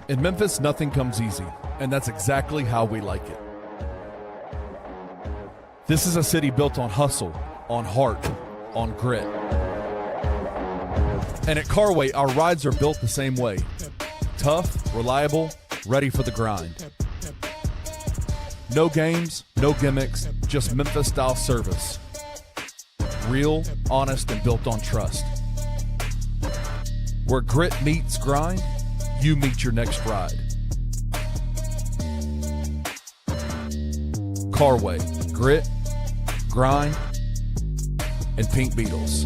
In Memphis, nothing comes easy, and that's exactly how we like it. This is a city built on hustle, on heart, on grit. And at Carway, our rides are built the same way. Tough, reliable, ready for the grind. No games, no gimmicks, just Memphis-style service. Real, honest, and built on trust. Where grit meets grind, you meet your next ride. Carway, grit, grind, and Pink Beetles.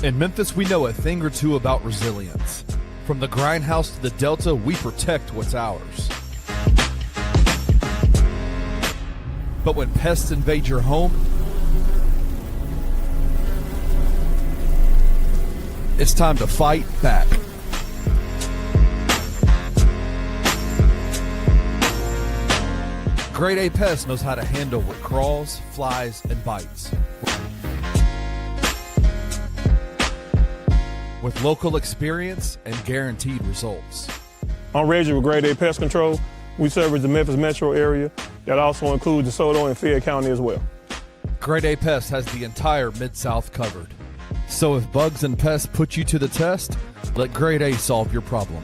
In Memphis, we know a thing or two about resilience. From the grindhouse to the Delta, we protect what's ours. But when pests invade your home, it's time to fight back. Grade A Pest knows how to handle what crawls, flies, and bites. With local experience and guaranteed results. I'm Reggie with Grade A Pest Control. We service the Memphis metro area. That also includes DeSoto and Fayette County as well. Grade A Pest has the entire Mid-South covered. So if bugs and pests put you to the test, let Grade A solve your problem.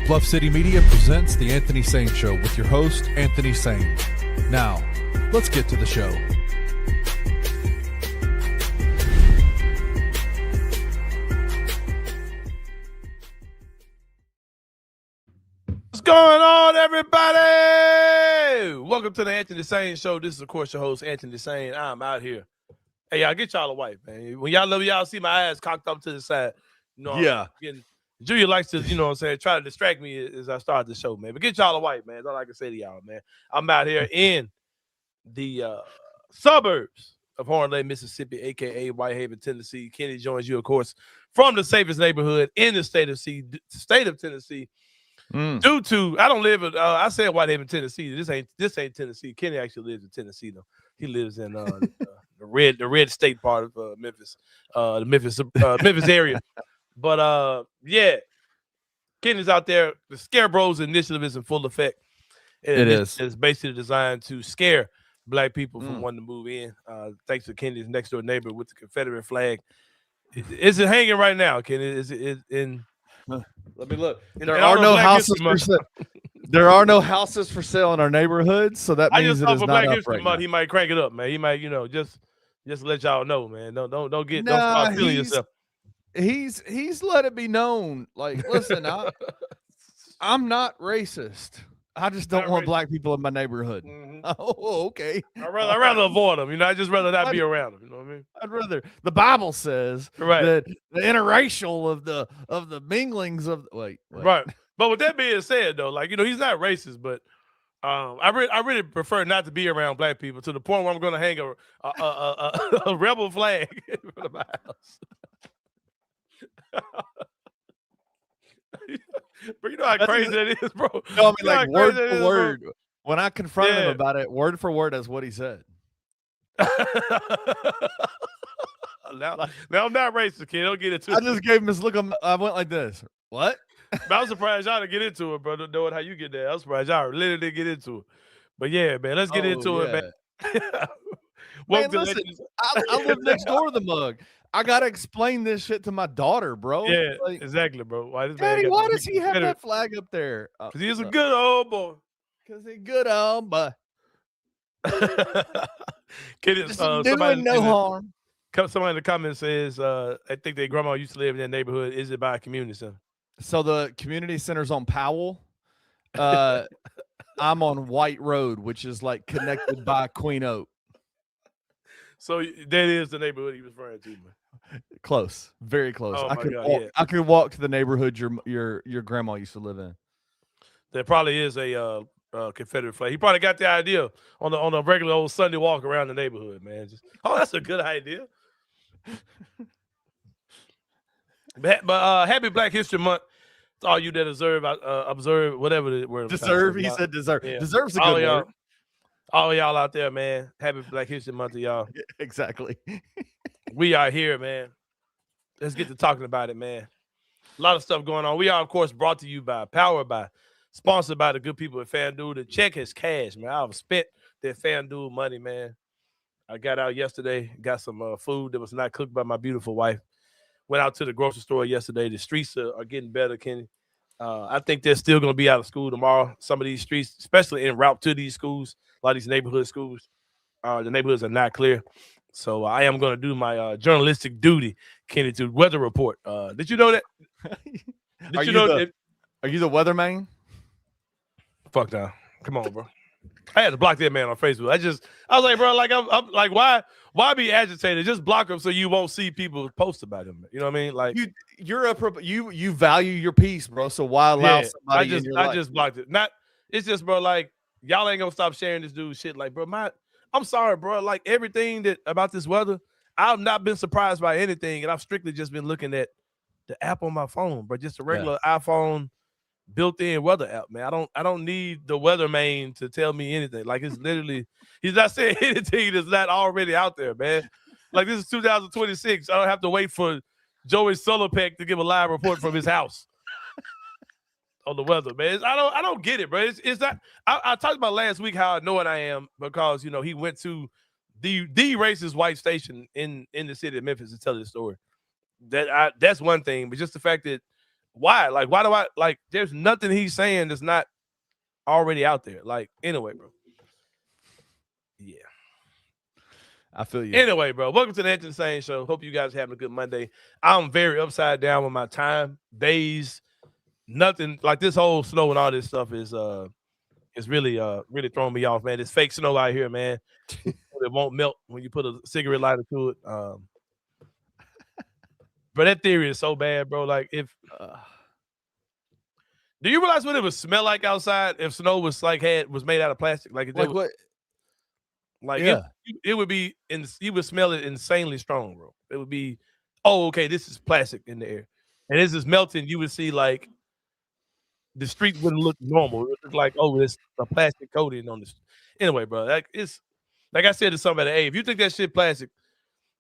Bluff City Media presents The Anthony Sain Show with your host, Anthony Sain. Now, let's get to the show. What's going on, everybody? Welcome to the Anthony Sain Show. This is, of course, your host, Anthony Sain. I'm out here. Hey, y'all, get y'all a wife, man. When y'all see my ass cocked up to the side, you know, yeah. Julia likes to, you know what I'm saying, try to distract me as I start the show, man. But get y'all a wife, man. That's all I can say to y'all, man. I'm out here in the suburbs of Horn Lake, Mississippi, a.k.a. Whitehaven, Tennessee. Kenny joins you, of course, from the safest neighborhood in the state of Tennessee. Due to, I don't live in, I said Whitehaven, Tennessee. This ain't Tennessee. Kenny actually lives in Tennessee, though. He lives in the red state part of Memphis, the Memphis area. But yeah, Kenny's out there. The Scare Bros initiative is in full effect. It is. It's basically designed to scare black people from wanting to move in. Thanks to Kenny's next door neighbor with the Confederate flag. Is it hanging right now, Kenny? Is it in? Let me look. There are no houses for sale. There are no houses for sale in our neighborhood, so that means it is not up right now. He might crank it up, man. He might, just let y'all know, man. Don't start feeling yourself. He's let it be known. Like, listen, I'm not racist. I just don't want black people in my neighborhood. Mm-hmm. Oh, okay. I'd rather avoid them. I'd just rather not be around them. You know what I mean? I'd rather. The Bible says that the interracial of the minglings of wait. Right. But with that being said, though, he's not racist, but I really prefer not to be around black people to the point where I'm going to hang a rebel flag in front of my house. But you know how crazy that is, bro. No, I mean, like word for word. Bro. When I confronted him about it, word for word, that's what he said. now I'm not racist, kid. Don't get into it. I just gave him this look. I went like this. What? I was surprised y'all to get into it, bro. Knowing how you get there, I was surprised y'all literally didn't get into it. But yeah, man, let's get into it, man. Man, listen, I live next door to the mug. I gotta explain this shit to my daughter, bro. Yeah, exactly, bro. Daddy, why does he have that flag up there? Because he's a good old boy. Because he's a good old boy. Somebody no harm. Somebody in the comments says, I think their grandma used to live in that neighborhood. Is it by a community center? So the community center's on Powell. I'm on White Road, which is like connected by Queen Oak. So that is the neighborhood he was referring to, man. Close, very close. Oh I could walk to the neighborhood your grandma used to live in. There probably is a Confederate flag. He probably got the idea on a regular old Sunday walk around the neighborhood, man. That's a good idea. But happy Black History Month to all you that observe, whatever the word. Deserve. He said deserve. Yeah. Deserve's a good word. All y'all out there, man. Happy Black History Month to y'all. Exactly. We are here, man. Let's get to talking about it, man. A lot of stuff going on. We are, of course, brought to you by, sponsored by the good people at FanDuel. The check is cash, man. I've spent that FanDuel money, man. I got out yesterday, got some food that was not cooked by my beautiful wife. Went out to the grocery store yesterday. The streets are getting better, Kenny. I think they're still going to be out of school tomorrow. Some of these streets, especially en route to these schools, a lot of these neighborhood schools, the neighborhoods are not clear. So I am going to do my journalistic duty, Kenny, to weather report. Did you know that? Are you the weatherman? Fuck no. Come on, bro. I had to block that man on Facebook. I was like, bro, like I'm like, why be agitated? Just block him so you won't see people post about him. You know what I mean? Like you value your peace, bro. So why allow somebody in your life? I just blocked it. It's just, bro, like y'all ain't gonna stop sharing this dude shit. Like, bro, I'm sorry, bro. Like everything that about this weather, I've not been surprised by anything, and I've strictly just been looking at the app on my phone, bro. Just a regular iPhone built-in weather app, man. I don't need the weatherman to tell me anything. Like it's literally, he's not saying anything that's not already out there, man. Like this is 2026. I don't have to wait for Joey Sullipeck to give a live report from his house on the weather, man. I don't get it, bro. It's not. I talked about last week how annoyed I am because he went to the racist white station in the city of Memphis to tell this story. That's one thing, but just the fact that why do I like? There's nothing he's saying that's not already out there. Like anyway, bro. Yeah, I feel you. Anyway, bro. Welcome to the Anthony Sain Show. Hope you guys are having a good Monday. I'm very upside down with my time, days. Nothing like this whole snow and all this stuff is really throwing me off, man. It's fake snow out here, man. It won't melt when you put a cigarette lighter to it. But that theory is so bad, bro. Like do you realize what it would smell like outside if snow was was made out of plastic? Like what? Like it would be, you would smell it insanely strong, bro. It would be, oh, okay, this is plastic in the air, and as it's melting, you would see like the street wouldn't look normal. It would look like, oh, there's a plastic coating on this. Anyway, bro, like it's like I said to somebody, hey, if you think that shit plastic,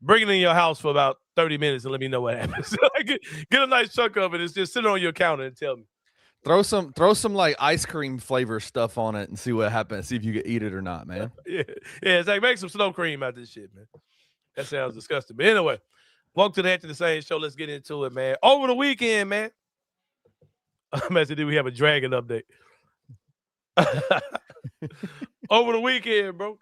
bring it in your house for about 30 minutes and let me know what happens. Get a nice chunk of it. It's just sit on your counter and tell me. Throw some like ice cream flavor stuff on it and see what happens. See if you can eat it or not, man. Yeah. It's like make some snow cream out of this shit, man. That sounds disgusting. But anyway, welcome to the Anthony Sain Show. Let's get into it, man. Over the weekend, man. Did we have a dragon update? Over the weekend, bro.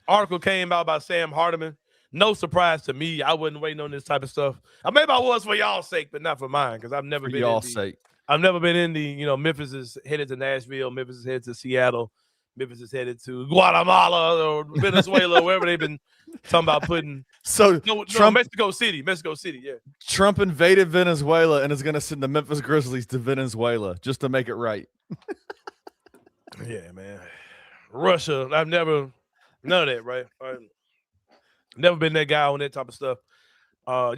Article came out by Sam Hardiman. No surprise to me. I wasn't waiting on this type of stuff. Maybe I was for y'all's sake, but not for mine, because I've never been y'all's sake. I've never been in the, Memphis is headed to Nashville, Memphis is headed to Seattle, Memphis is headed to Guatemala or Venezuela, wherever they've been talking about putting. Mexico City, yeah. Trump invaded Venezuela and is going to send the Memphis Grizzlies to Venezuela just to make it right. Yeah, man. Russia, none of that, right? Never been that guy on that type of stuff.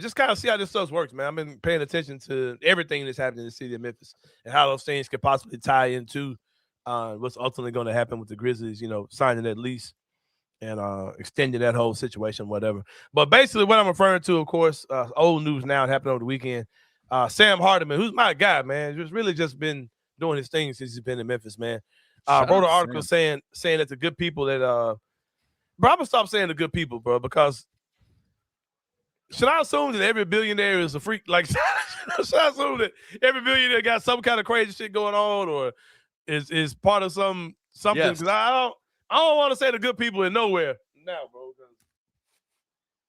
Just kind of see how this stuff works, man. I've been paying attention to everything that's happening in the city of Memphis and how those things could possibly tie into what's ultimately going to happen with the Grizzlies, signing that lease and extending that whole situation, whatever. But basically what I'm referring to, of course, old news now, it happened over the weekend. Sam Hardiman, who's my guy, man, just really just been doing his thing since he's been in Memphis, man. Wrote an article saying that the good people that bro, I'm gonna stop saying the good people, bro, because should I assume that every billionaire is a freak? Like, should I assume that every billionaire got some kind of crazy shit going on, or is part of something? Yes. Because I don't want to say the good people in nowhere now, bro.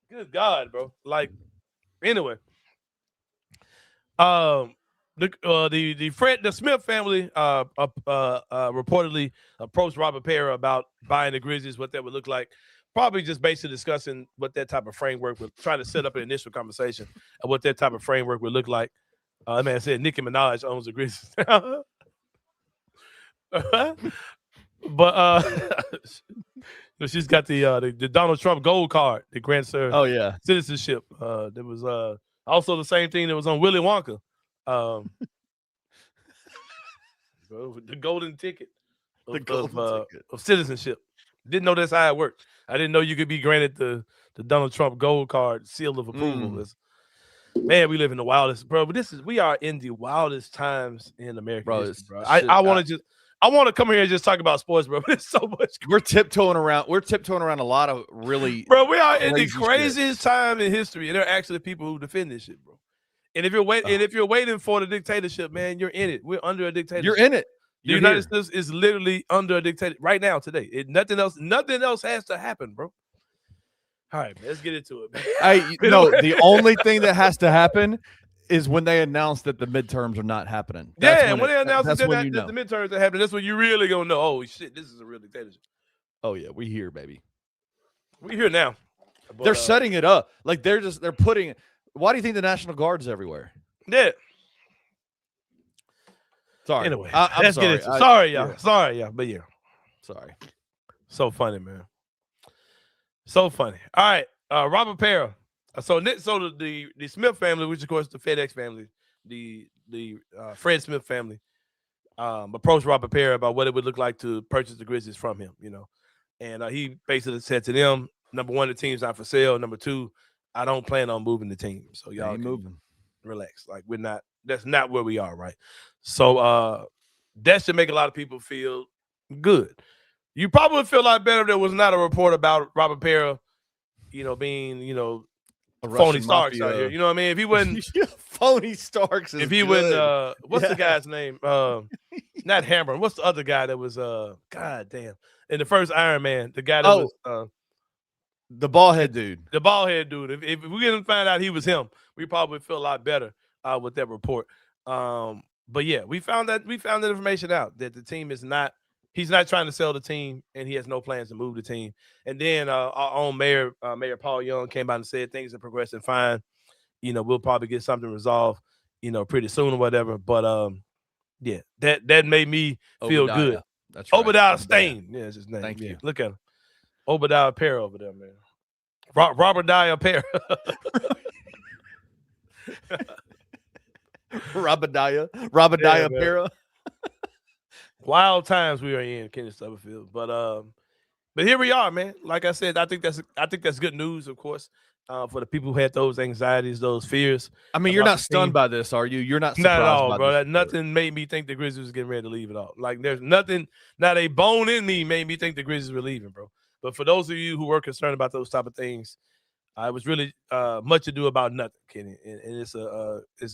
Good God, bro. Like, anyway, the Smith family reportedly approached Robert Pera about buying the Grizzlies, what that would look like. Probably just basically discussing what that type of framework would try to set up an initial conversation of what that type of framework would look like. Man said Nicki Minaj owns the Grizzlies. But she's got the Donald Trump gold card that grants her citizenship. There was also the same thing that was on Willy Wonka. The golden ticket of citizenship. Didn't know that's how it worked. I didn't know you could be granted the Donald Trump gold card seal of approval. Man, we live in the wildest, bro. But we are in the wildest times in American history, bro. I want to come here and just talk about sports, bro. But it's so much. We're tiptoeing around a lot of really, bro. We are in the craziest time in history, and there are actually people who defend this shit, bro. And if you're waiting for the dictatorship, man, you're in it. We're under a dictatorship. You're in it. The United States is literally under a dictatorship right now today. Nothing else has to happen, bro. All right, man, let's get into it, man. The only thing that has to happen is when they announce that the midterms are not happening. When they announce that the midterms are happening, that's when you really gonna know. Oh shit, this is a real dictatorship. Oh yeah, we here, baby. We here now. But, they're setting it up like they're putting. Why do you think the National Guard's everywhere? Yeah. Sorry. Anyway, let's get into it. Sorry, y'all. Yeah. Sorry, y'all. But yeah. Sorry. So funny, man. So funny. All right. Robert Pera. So the Smith family, which of course the FedEx family, the Fred Smith family, approached Robert Pera about what it would look like to purchase the Grizzlies from him, And he basically said to them, number one, the team's not for sale. Number two, I don't plan on moving the team. So y'all ain't moving. Relax. Like that's not where we are, right? So that should make a lot of people feel good. You probably would feel a lot better if there was not a report about Robert Pera, being, phony Starks out here. You know what I mean? If he wasn't phony Starks, if he wouldn't, what's the guy's name? Not Hammer. What's the other guy that was God damn in the first Iron Man? The guy that was the bald head dude. The bald head dude. If we didn't find out he was him, we probably feel a lot better with that report. But yeah, we found that information out that the team is not. He's not trying to sell the team, and he has no plans to move the team. And then our own Mayor Paul Young came out and said things are progressing fine. We'll probably get something resolved, pretty soon or whatever. But yeah, that made me feel good. That's right. Obadiah Sain. Yeah, that's his name. Thank you. Look at him. Obadiah Pera over there, man. Robadiah Pera. Robadiah Pera. Wild times we are in, Kenny Stubblefield. But here we are, man. Like I said, I think that's good news, of course, for the people who had those anxieties, those fears. I mean, you're not stunned by this, are you? You're not surprised not at all, by bro. this. Nothing made me think the Grizzlies was getting ready to leave at all. Like there's nothing, not a bone in me made me think the Grizzlies were leaving, bro. But for those of you who were concerned about those type of things, it was really much ado about nothing, Kenny. And it's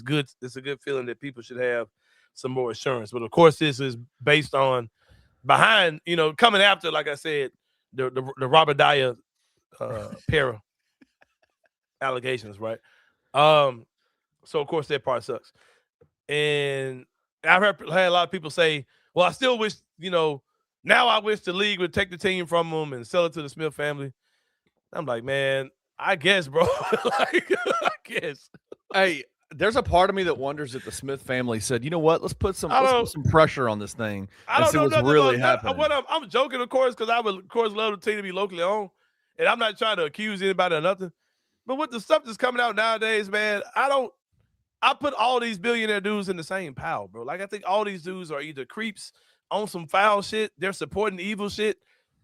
good. It's a good feeling that people should have some more assurance. But of course, this is based on coming after, like I said, the Robadiah Pera allegations, right? So of course that part sucks. And I've had a lot of people say, well, I still wish, now I wish the league would take the team from them and sell it to the Smith family. I'm like, man, I guess, bro. I guess. Hey, there's a part of me that wonders if the Smith family said, you know what, let's put some pressure on this thing and see what's really happening. I'm joking, of course, because I would, of course, love the team to be locally owned. And I'm not trying to accuse anybody of nothing. But with the stuff that's coming out nowadays, man, I put all these billionaire dudes in the same pile, bro. Like, I think all these dudes are either creeps on some foul shit. They're supporting evil shit.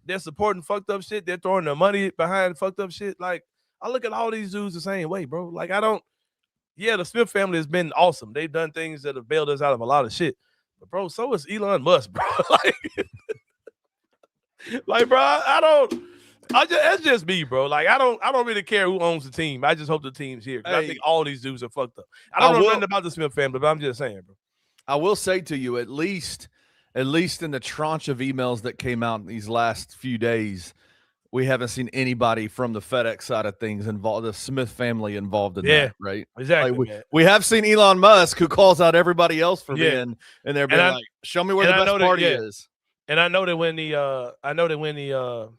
They're supporting fucked up shit. They're throwing their money behind fucked up shit. Like, I look at all these dudes the same way, bro. Like, the Smith family has been awesome. They've done things that have bailed us out of a lot of shit. But, bro, so is Elon Musk, bro. Bro, that's just me, bro. Like, I don't really care who owns the team. I just hope the team's here. Because I think all these dudes are fucked up. I don't know nothing about the Smith family, but I'm just saying, bro. I will say to you, at least in the tranche of emails that came out in these last few days, we haven't seen anybody from the FedEx side of things involved, the Smith family involved in that, right? Exactly. Like we have seen Elon Musk, who calls out everybody else for being, and they're being like, show me where the best party is. And I know that when the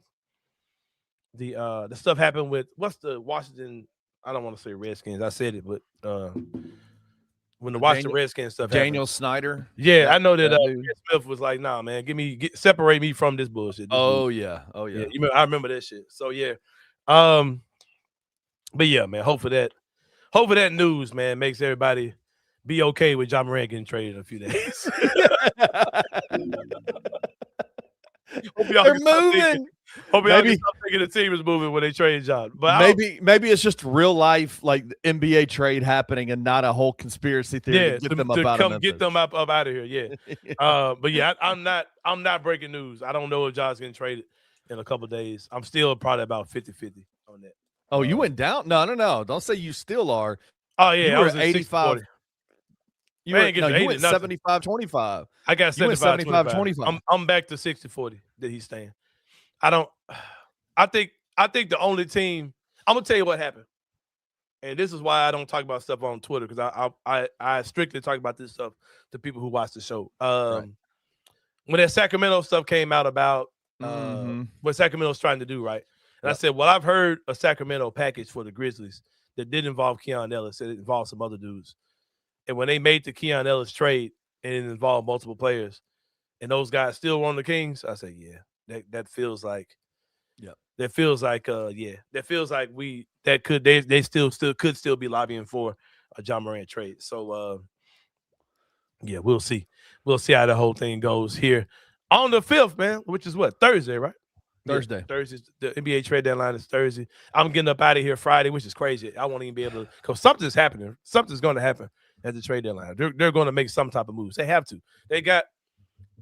stuff happened with what's the Washington, I don't want to say Redskins, I said it, but when the Washington Redskins stuff happened. Daniel Snyder. Yeah, I know that Smith was like, "Nah, man, separate me from this bullshit." Yeah. I remember that shit. So yeah, but yeah, man, hope for that news, man, makes everybody be okay with Ja Morant getting traded in a few days. They're moving. Hope y'all can stop thinking the team is moving when they trade Ja. But maybe it's just real life, like the NBA trade happening, and not a whole conspiracy theory to get them up out of Memphis. Get them up out of here. Yeah. But yeah, I'm not breaking news. I don't know if Ja's getting traded in a couple of days. I'm still probably about 50-50 on that. Oh, you went down? No. Don't say you still are. Oh yeah, I was 85. You went 75-25. I got 75-25. I'm back to 60-40 that he's staying. I think the only team, I'm gonna tell you what happened. And this is why I don't talk about stuff on Twitter, because I strictly talk about this stuff to people who watch the show. When that Sacramento stuff came out about what Sacramento's trying to do, right? And I said, well, I've heard a Sacramento package for the Grizzlies that did involve Keon Ellis. It involved some other dudes. And when they made the Keon Ellis trade and it involved multiple players, and those guys still were on the Kings, I said, yeah, that feels like, they still could still be lobbying for a Ja Morant trade. So yeah, we'll see. We'll see how the whole thing goes here on the 5th, man, which is what, Thursday, right? Thursday. Yeah, Thursday. The NBA trade deadline is Thursday. I'm getting up out of here Friday, which is crazy. I won't even be able to, because something's happening. Something's going to happen at the trade deadline. They're going to make some type of moves. They have to.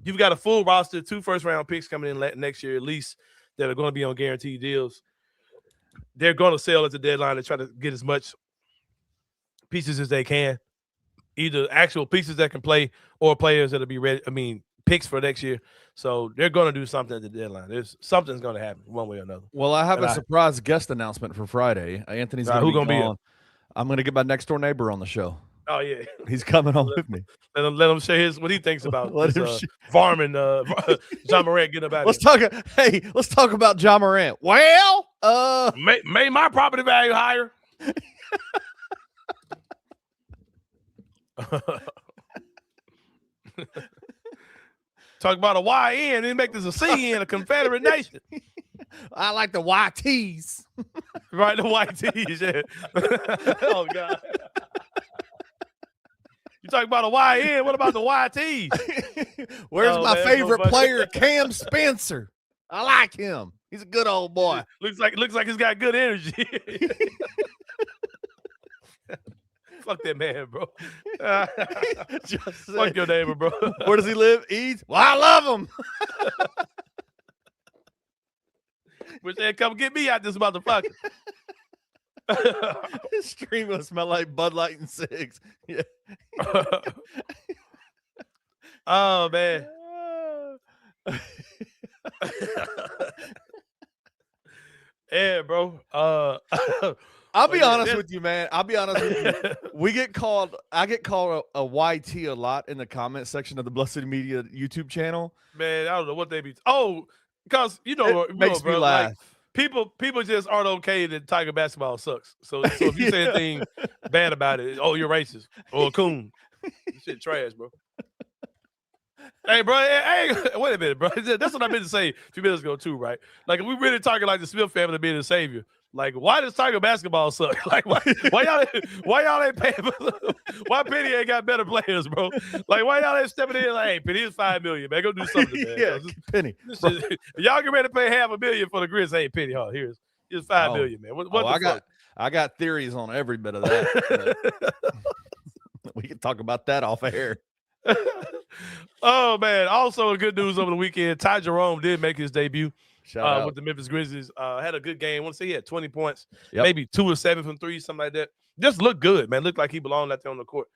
You've got a full roster, 2 first-round picks coming in next year, at least, that are going to be on guaranteed deals. They're going to sell at the deadline and try to get as much pieces as they can, either actual pieces that can play or players that'll be ready. I mean, picks for next year. So they're going to do something at the deadline. Something's going to happen one way or another. Well, I have a surprise guest announcement for Friday. Anthony's going to be on. I'm going to get my next door neighbor on the show. Oh yeah, he's coming on with me. Let him share what he thinks about farming Ja Morant getting about. Let's talk about Ja Morant. Well, made my property value higher. Talk about a YN, then make this a CN, a Confederate nation. I like the YTs. Right, the YTs, yeah. Oh God. You talk about a YN, what about the YTs? Where's my favorite player, Cam Spencer? I like him. He's a good old boy. Looks like he's got good energy. Fuck that man, bro. Fuck your neighbor, bro. Where does he live? East? Well, I love him. Wish they'd come get me out this motherfucker. This stream will smell like Bud Light and cigs. Yeah. Oh man. Yeah, bro. I'll be honest with you, man. I'll be honest with you. I get called a YT a lot in the comment section of the Blessed Media YouTube channel. Man, I don't know what they be. Because it makes me laugh. Like, people just aren't okay that Tiger basketball sucks. So if you say anything bad about it, you're racist or a coon. This shit trash, bro. Hey, bro. Hey, wait a minute, bro. That's what I meant to say a few minutes ago too, right? Like, if we really talking like the Smith family being the savior, like, why does Tiger basketball suck? Like, why y'all ain't paying? Why Penny ain't got better players, bro? Like, why y'all ain't stepping in? Like, hey, Penny, it's $5 million, man. Go do something, man. Yeah, Penny. Y'all get ready to pay $500,000 for the Grizz. Hey, Penny, here's $5 million, man. I got theories on every bit of that. We can talk about that off air. Oh man! Also, good news over the weekend. Ty Jerome did make his debut with the Memphis Grizzlies. Had a good game. I want to say he had 20 points, maybe 2 or 7 from 3, something like that. Just looked good, man. Looked like he belonged out there on the court.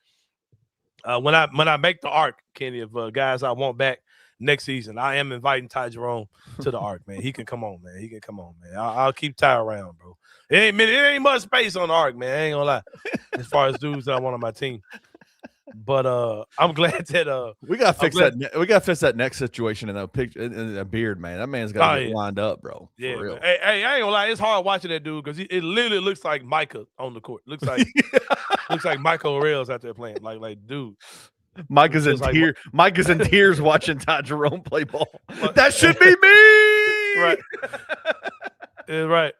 When I make the arc, Kenny, of guys I want back next season, I am inviting Ty Jerome to the arc, man. He can come on, man. I'll keep Ty around, bro. It ain't much space on the arc, man. I ain't gonna lie. As far as dudes that I want on my team. But I'm glad that we gotta fix that. We gotta fix that neck situation in that picture in that beard, man. That man's gotta get lined up, bro. Yeah, for real. Man. Hey, I ain't gonna lie. It's hard watching that dude because it literally looks like Micah on the court. Looks like Michael Orell's out there playing. Like, dude. Micah's in tears. Micah's in tears watching Ty Jerome play ball. That should be me. Right. Yeah, right.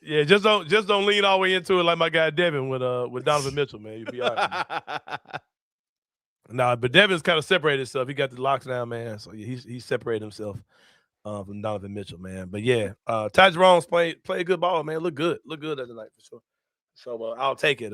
Yeah, just don't lean all the way into it like my guy Devin with Donovan Mitchell, man. You'll be all right. Nah, but Devin's kind of separated himself. He got the locks down, man. So yeah, he separated himself from Donovan Mitchell, man. But yeah, Ty Jerome's played good ball, man. Look good as a night for sure. So I'll take it.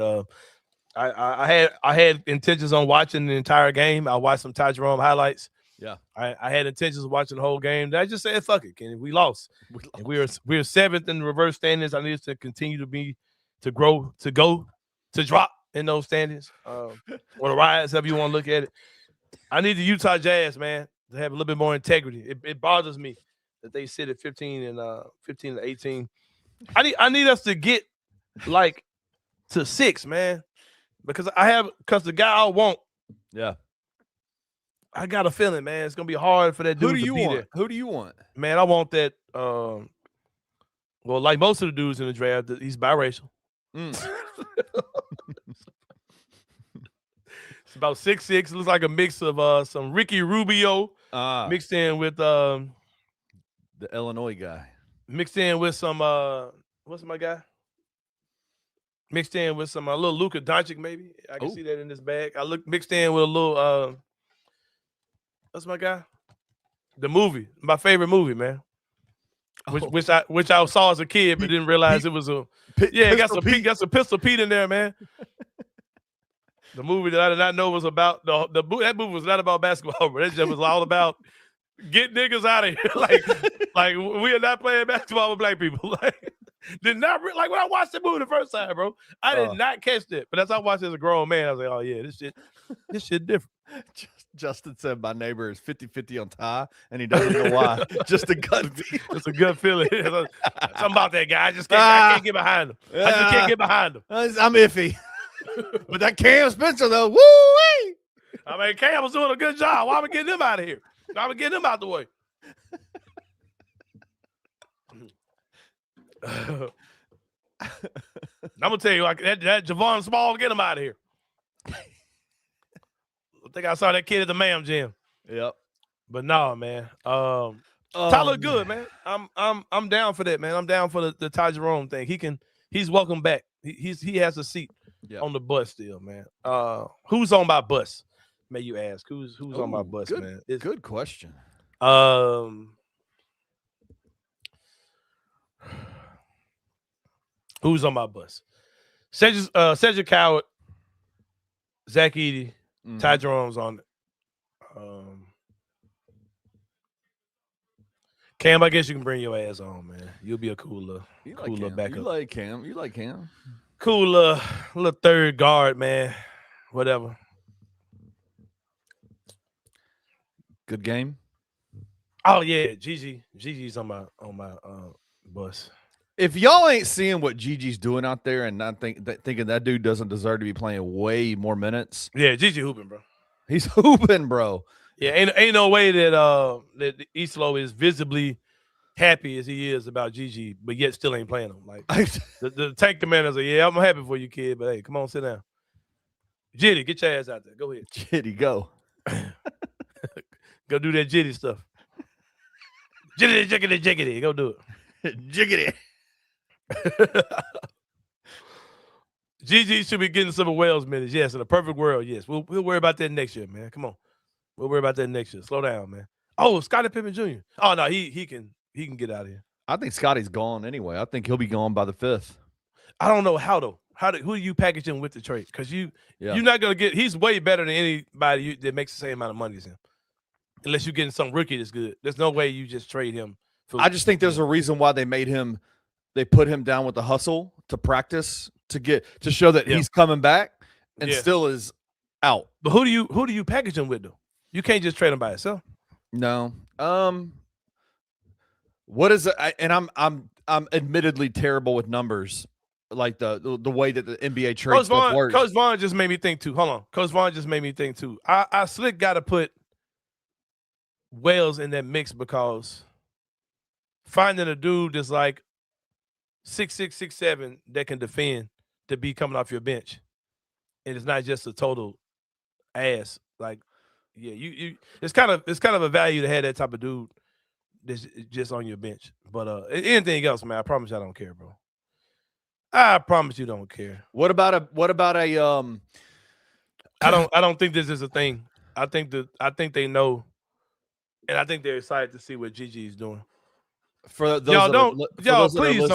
I had intentions on watching the entire game. I watched some Ty Jerome highlights. Yeah, I had intentions of watching the whole game. I just said, "Fuck it, Kenny. We lost. And we were seventh in the reverse standings. I needed to continue to grow, to go, to drop in those standings, or the rise, however you want to look at it. I need the Utah Jazz, man, to have a little bit more integrity. It bothers me that they sit at 15 and 18. I need us to get like to 6, man, because the guy I want. Yeah. I got a feeling, man, it's gonna be hard for that dude to be there. Who do you want? Man, I want that. Well, like most of the dudes in the draft, he's biracial. It's about 6'6". Looks like a mix of some Ricky Rubio mixed in with the Illinois guy. Mixed in with some what's my guy? Mixed in with some little Luka Doncic, maybe. I can see that in this bag. Mixed in with a little what's my guy? The movie, my favorite movie, man. Which I saw as a kid, but didn't realize it was a got some Pistol Pete in there, man. The movie that I did not know was about that movie was not about basketball, but it just was all about get niggas out of here. like we are not playing basketball with black people. Like did not when I watched the movie the first time, bro. I did not catch that, but as I watched it as a grown man, I was like, oh yeah, this shit different. Justin said my neighbor is 50-50 on Ty, and he doesn't know why. Just a gut feeling. It's a good feeling. Something about that guy. I can't get behind him. I just can't get behind him. I'm iffy. But that Cam Spencer, though, woo-wee! I mean, Cam was doing a good job. Why am I getting him out of here? Why am I getting him out the way? I'm going to tell you, like that Javon Small, get him out of here. I think I saw that kid at the Mam Gym. Yep. But no, man. Ty look good, man. I'm down for that, man. I'm down for the Ty Jerome thing. He's welcome back. He has a seat on the bus still, man. Who's on my bus? May you ask? Who's on my bus, man? Good question. Who's on my bus? Cedric Coward, Zach Edey, Ty Jerome's on it. Cam, I guess you can bring your ass on, man. You'll be a cooler backup. You like Cam. Cool little third guard, man. Whatever. Good game. Oh yeah, Gigi's on my bus. If y'all ain't seeing what Gigi's doing out there and not thinking that dude doesn't deserve to be playing way more minutes. Yeah, Gigi hooping, bro. He's hooping, bro. Yeah, ain't no way that Islo is visibly happy as he is about Gigi, but yet still ain't playing him. Like the tank commanders are, yeah, I'm happy for you, kid, but hey, come on, sit down. Jitty, get your ass out there. Go ahead. Jitty, go. Go do that Jitty stuff. Jitty, jiggity, jiggity. Go do it. Jiggity. Gigi should be getting some of Wells minutes. Yes, in a perfect world, yes. We'll worry about that next year, man. Come on. We'll worry about that next year. Slow down, man. Oh, Scottie Pippen Jr. Oh, no, he can get out of here. I think Scotty's gone anyway. I think he'll be gone by the 5th. I don't know how, though. Who do you package him with the trade? Because you're not going to get – he's way better than anybody that makes the same amount of money as him. Unless you're getting some rookie that's good. There's no way you just trade him. I just think there's a reason why they put him down with the hustle to practice to show that he's coming back and still is out. But who do you package him with, though? You can't just trade him by yourself. No. What is it? And I'm admittedly terrible with numbers. like the way that the NBA trade stuff works. Coach Vaughn just made me think too. Hold on, Coach Vaughn just made me think too. I slick got to put Wells in that mix because finding a dude that's like 6'6", 6'7" that can defend to be coming off your bench, and it's not just a total ass. Like, yeah, you it's kind of a value to have that type of dude that's just on your bench. But anything else, man, I promise you I don't care, bro. I promise you don't care. What about a I don't think this is a thing. I think they know, and I think they're excited to see what Gigi is doing. For those please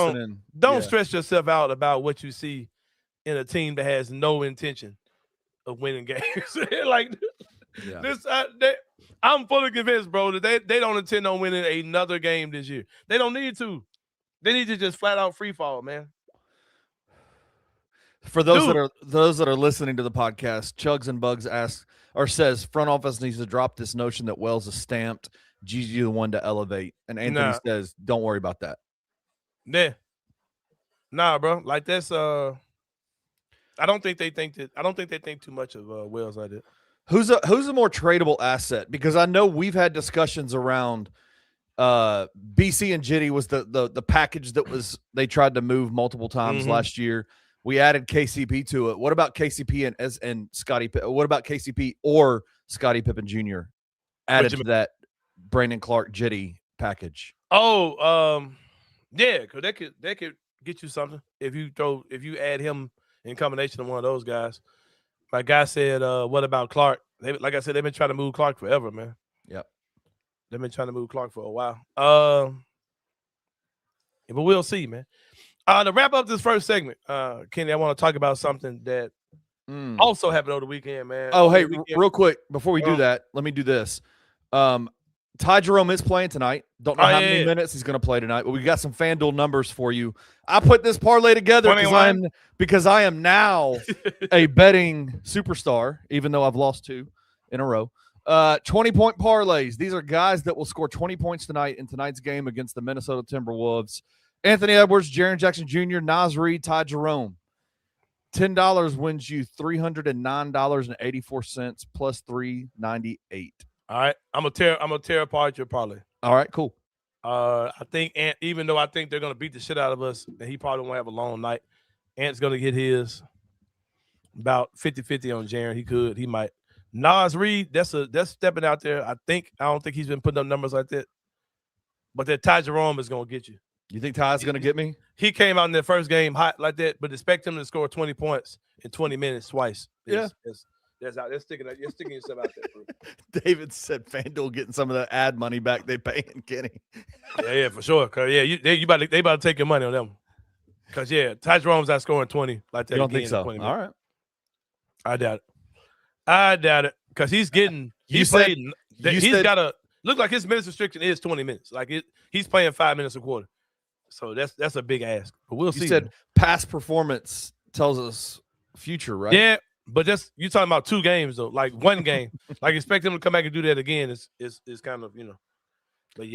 don't stress yourself out about what you see in a team that has no intention of winning games. Like this, I'm fully convinced, bro, that they don't intend on winning another game this year. They don't need to. They need to just flat out free fall, man. For those that are listening to the podcast, Chugs and Bugs says front office needs to drop this notion that Wells is stamped. Gigi the one to elevate, and Anthony says, "Don't worry about that." Yeah, nah, bro. Like that's I don't think they think too much of Wells like that. Who's a more tradable asset? Because I know we've had discussions around BC and Jitty was the package that was they tried to move multiple times last year. We added KCP to it. What about KCP and Scottie? What about KCP or Scottie Pippen Jr. added to that Brandon Clark Jitty package? Oh, yeah, because that could get you something if you add him in combination with one of those guys. My guy said, "What about Clark?" Like I said, they've been trying to move Clark forever, man. Yep, they've been trying to move Clark for a while. But we'll see, man. To wrap up this first segment, Kenny, I want to talk about something that also happened over the weekend, man. Oh, hey, real quick before we do that, let me do this. Ty Jerome is playing tonight. Don't know how many minutes he's going to play tonight, but we got some FanDuel numbers for you. I put this parlay together because I am now a betting superstar, even though I've lost 2 in a row. 20-point parlays. These are guys that will score 20 points tonight in tonight's game against the Minnesota Timberwolves. Anthony Edwards, Jaren Jackson Jr., Naz Reid, Ty Jerome. $10 wins you $309.84 plus $3.98. All right, I'm gonna tear apart your parlay. All right, cool. I think even though I think they're gonna beat the shit out of us, and he probably won't have a long night. Ant's gonna get his about 50-50 on Jaren. He might. Naz Reid, that's stepping out there. I don't think he's been putting up numbers like that. But that Ty Jerome is gonna get you. You think Ty's gonna get me? He came out in the first game hot like that, but expect him to score 20 points in 20 minutes twice. You're sticking yourself out there, bro. David said FanDuel getting some of the ad money back they paying Kenny. Yeah, for sure. Cause they about to take your money on them. Cause Ty Jerome's not scoring 20 like that. You don't think so? All right. I doubt it. Cause he's getting he's got to look like his minutes restriction is 20 minutes. Like he's playing 5 minutes a quarter. So that's a big ask. But we'll see. You said past performance tells us future, right? Yeah. But you talking about 2 games though, like one game. Like expect him to come back and do that again is kind of, But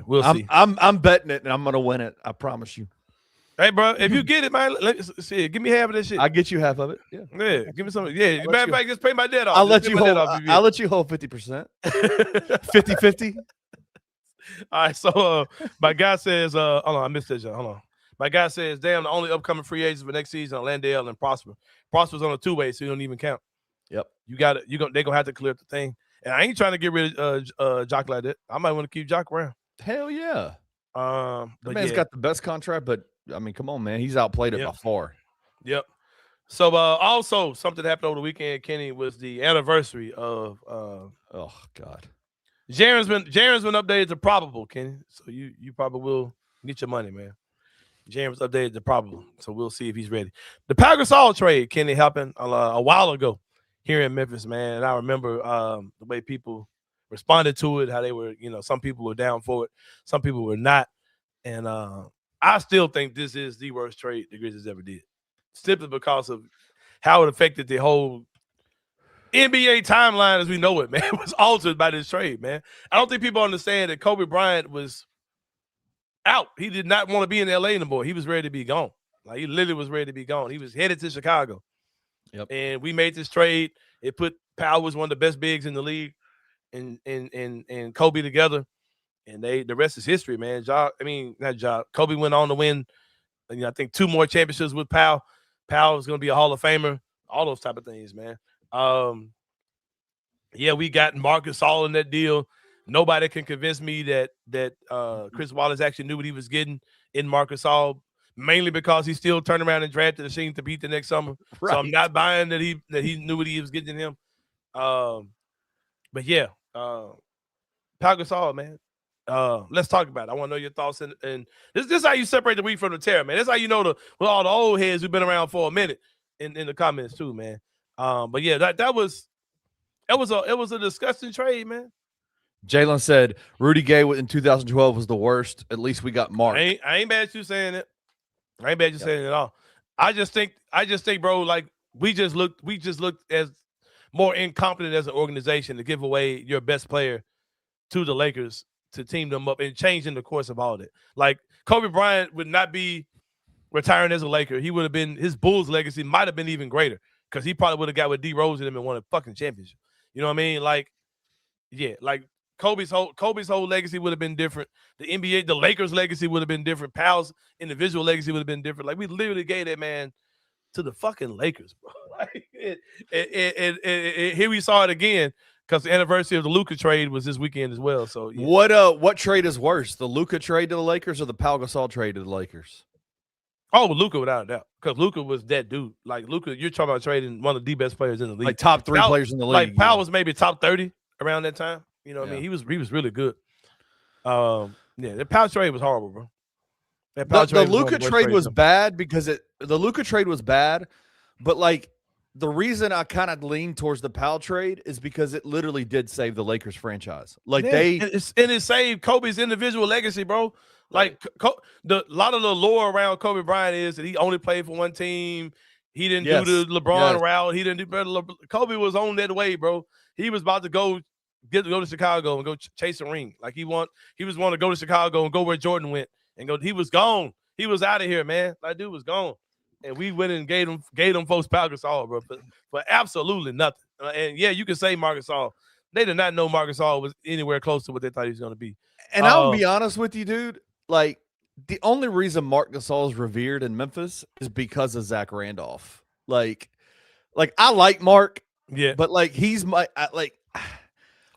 we'll see. I'm betting it and I'm gonna win it. I promise you. Hey, bro, if you get it, man, give me half of that shit. I'll get you half of it. Yeah, give me some. Yeah, matter of fact, just pay my debt off. I'll let you hold 50%. 50-50. All right, so my guy says, hold on, I missed that. Hold on. My guy says, damn, the only upcoming free agents for next season are Landale and Prosper. Prosper's on a 2-way, so you don't even count. Yep. They're gonna have to clear up the thing. And I ain't trying to get rid of Jock like that. I might want to keep Jock around. Hell yeah. The man's got the best contract, but I mean, come on, man. He's outplayed it by far. Yep. So also something happened over the weekend, Kenny, was the anniversary of oh God. Jaren's been updated to probable, Kenny. So you probably will get your money, man. Jaren was updated to probable, so we'll see if he's ready. The Pau Gasol trade, Kenny, happened a while ago here in Memphis, man. And I remember the way people responded to it, how they were, some people were down for it, some people were not. And I still think this is the worst trade the Grizzlies ever did, simply because of how it affected the whole NBA timeline as we know it, man. It was altered by this trade, man. I don't think people understand that Kobe Bryant was out. He did not want to be in LA anymore. He was ready to be gone. Like he literally was ready to be gone. He was headed to Chicago. Yep. And we made this trade. It put Pau was one of the best bigs in the league, and Kobe together. And the rest is history, man. Kobe went on to win, I think 2 more championships with Pau. Pau is going to be a Hall of Famer. All those type of things, man. We got Marc Gasol in that deal. Nobody can convince me that Chris Wallace actually knew what he was getting in Marc Gasol, mainly because he still turned around and drafted the team to beat the next summer. Right. So I'm not buying that he knew what he was getting in him. Pau Gasol, man. Let's talk about it. I want to know your thoughts. And this is how you separate the wheat from the tare, man. That's how you know with all the old heads who've been around for a minute in the comments too, man. That was a disgusting trade, man. Jalen said Rudy Gay in 2012 was the worst. At least we got Mark. I ain't mad at you saying it. I ain't mad at you saying it at all. I just think, bro, like we just looked as more incompetent as an organization to give away your best player to the Lakers to team them up and changing the course of all that. Like Kobe Bryant would not be retiring as a Laker. He would have been, his Bulls legacy might have been even greater because he probably would have got with D Rose in him and won a fucking championship. You know what I mean? Like, yeah, like Kobe's whole legacy would have been different. The NBA, the Lakers legacy would have been different. Pau's individual legacy would have been different. Like we literally gave that man to the fucking Lakers, bro. Like, here we saw it again. Because the anniversary of the Luka trade was this weekend as well. So yeah. What trade is worse, the Luka trade to the Lakers or the Pau Gasol trade to the Lakers? Oh, Luka without a doubt. Because Luka was that dude. Like Luka, you're talking about trading one of the best players in the league, like top 3 players in the league. Like Pau was maybe top 30 around that time. You know what I mean? He was really good. The Pau trade was horrible, bro. The Luka trade was bad because the Luka trade was bad, but like. The reason I kind of lean towards the Pau trade is because it literally did save the Lakers franchise. Like it saved Kobe's individual legacy, bro. Like a lot of the lore around Kobe Bryant is that he only played for one team. He didn't do the LeBron route. He didn't do Kobe was on that way, bro. He was about to go to Chicago and go chase a ring. Like he was wanting to go to Chicago and go where Jordan went and go. He was gone. He was out of here, man. That dude was gone. And we went and gave them folks Pau Gasol, bro, for absolutely nothing. And yeah, you can say Marc Gasol. They did not know Marc Gasol was anywhere close to what they thought he was going to be. And I'll be honest with you, dude. Like the only reason Marc Gasol is revered in Memphis is because of Zach Randolph. Like I like Mark, yeah, but like he's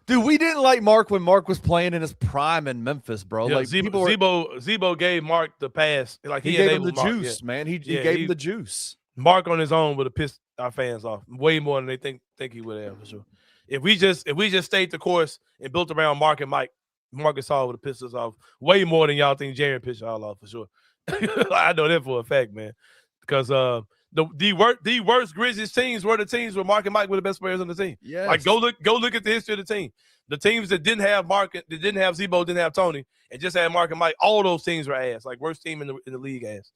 dude, we didn't like Mark when Mark was playing in his prime in Memphis, bro. Yeah, like Zebo gave Mark the pass. Like he gave him the juice, man. He gave him the juice. Mark on his own would have pissed our fans off way more than they think he would have for sure. If we just stayed the course and built around Mark and Mike, Marc Gasol would have pissed us off way more than y'all think Jaren pissed y'all off for sure. I know that for a fact, man. Because the worst Grizzlies teams were the teams where Mark and Mike were the best players on the team. Yeah, like go look at the history of the team. The teams that didn't have Mark, that didn't have Zebo, didn't have Tony, and just had Mark and Mike. All those teams were ass. Like worst team in the league ass.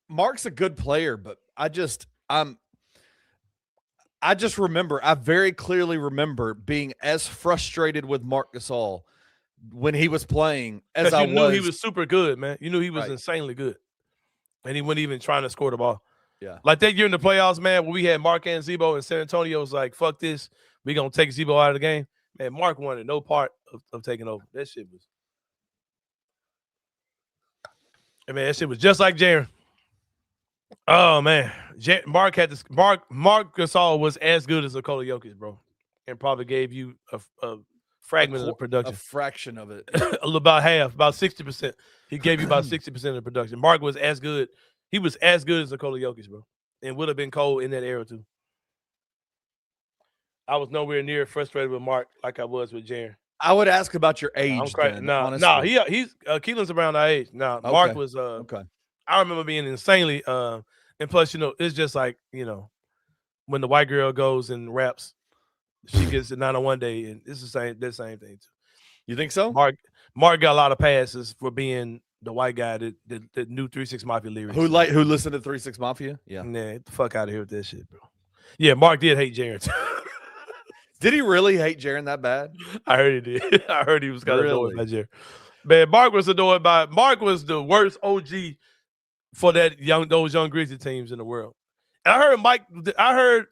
Mark's a good player, but I just remember. I very clearly remember being as frustrated with Marc Gasol when he was playing as I was. You knew he was super good, man. You knew he was insanely good. And he wasn't even trying to score the ball. Yeah. Like that year in the playoffs, man, when we had Mark and Zebo and San Antonio was like, fuck this. We're going to take Zebo out of the game. Man, Mark wanted no part of taking over. That shit was. I mean, that shit was just like Jaren. Oh, man. Mark Gasol was as good as Nikola Jokic, bro. And probably gave you a fragment of the production. A fraction of it. About half, about 60%. He gave you about 60% of the production. Mark was as good. He was as good as Nikola Jokic, bro. And would have been cold in that era, too. I was nowhere near frustrated with Mark like I was with Jaren. I would ask about your age. No, he's Keelan's around our age. No, okay. Mark was okay. I remember being insanely and plus, it's just like, when the white girl goes and raps, she gets it 901 day, and it's the same thing too. You think so? Mark got a lot of passes for being the white guy that knew 3 6 Mafia lyrics. Who listened to 3 6 Mafia? Yeah. Nah, get the fuck out of here with that shit, bro. Yeah, Mark did hate Jaren. Did he really hate Jaren that bad? I heard he did. I heard he was kind of annoyed by Jaren. Man, Mark was adored by Mark was the worst OG for those young Grizzly teams in the world. And I heard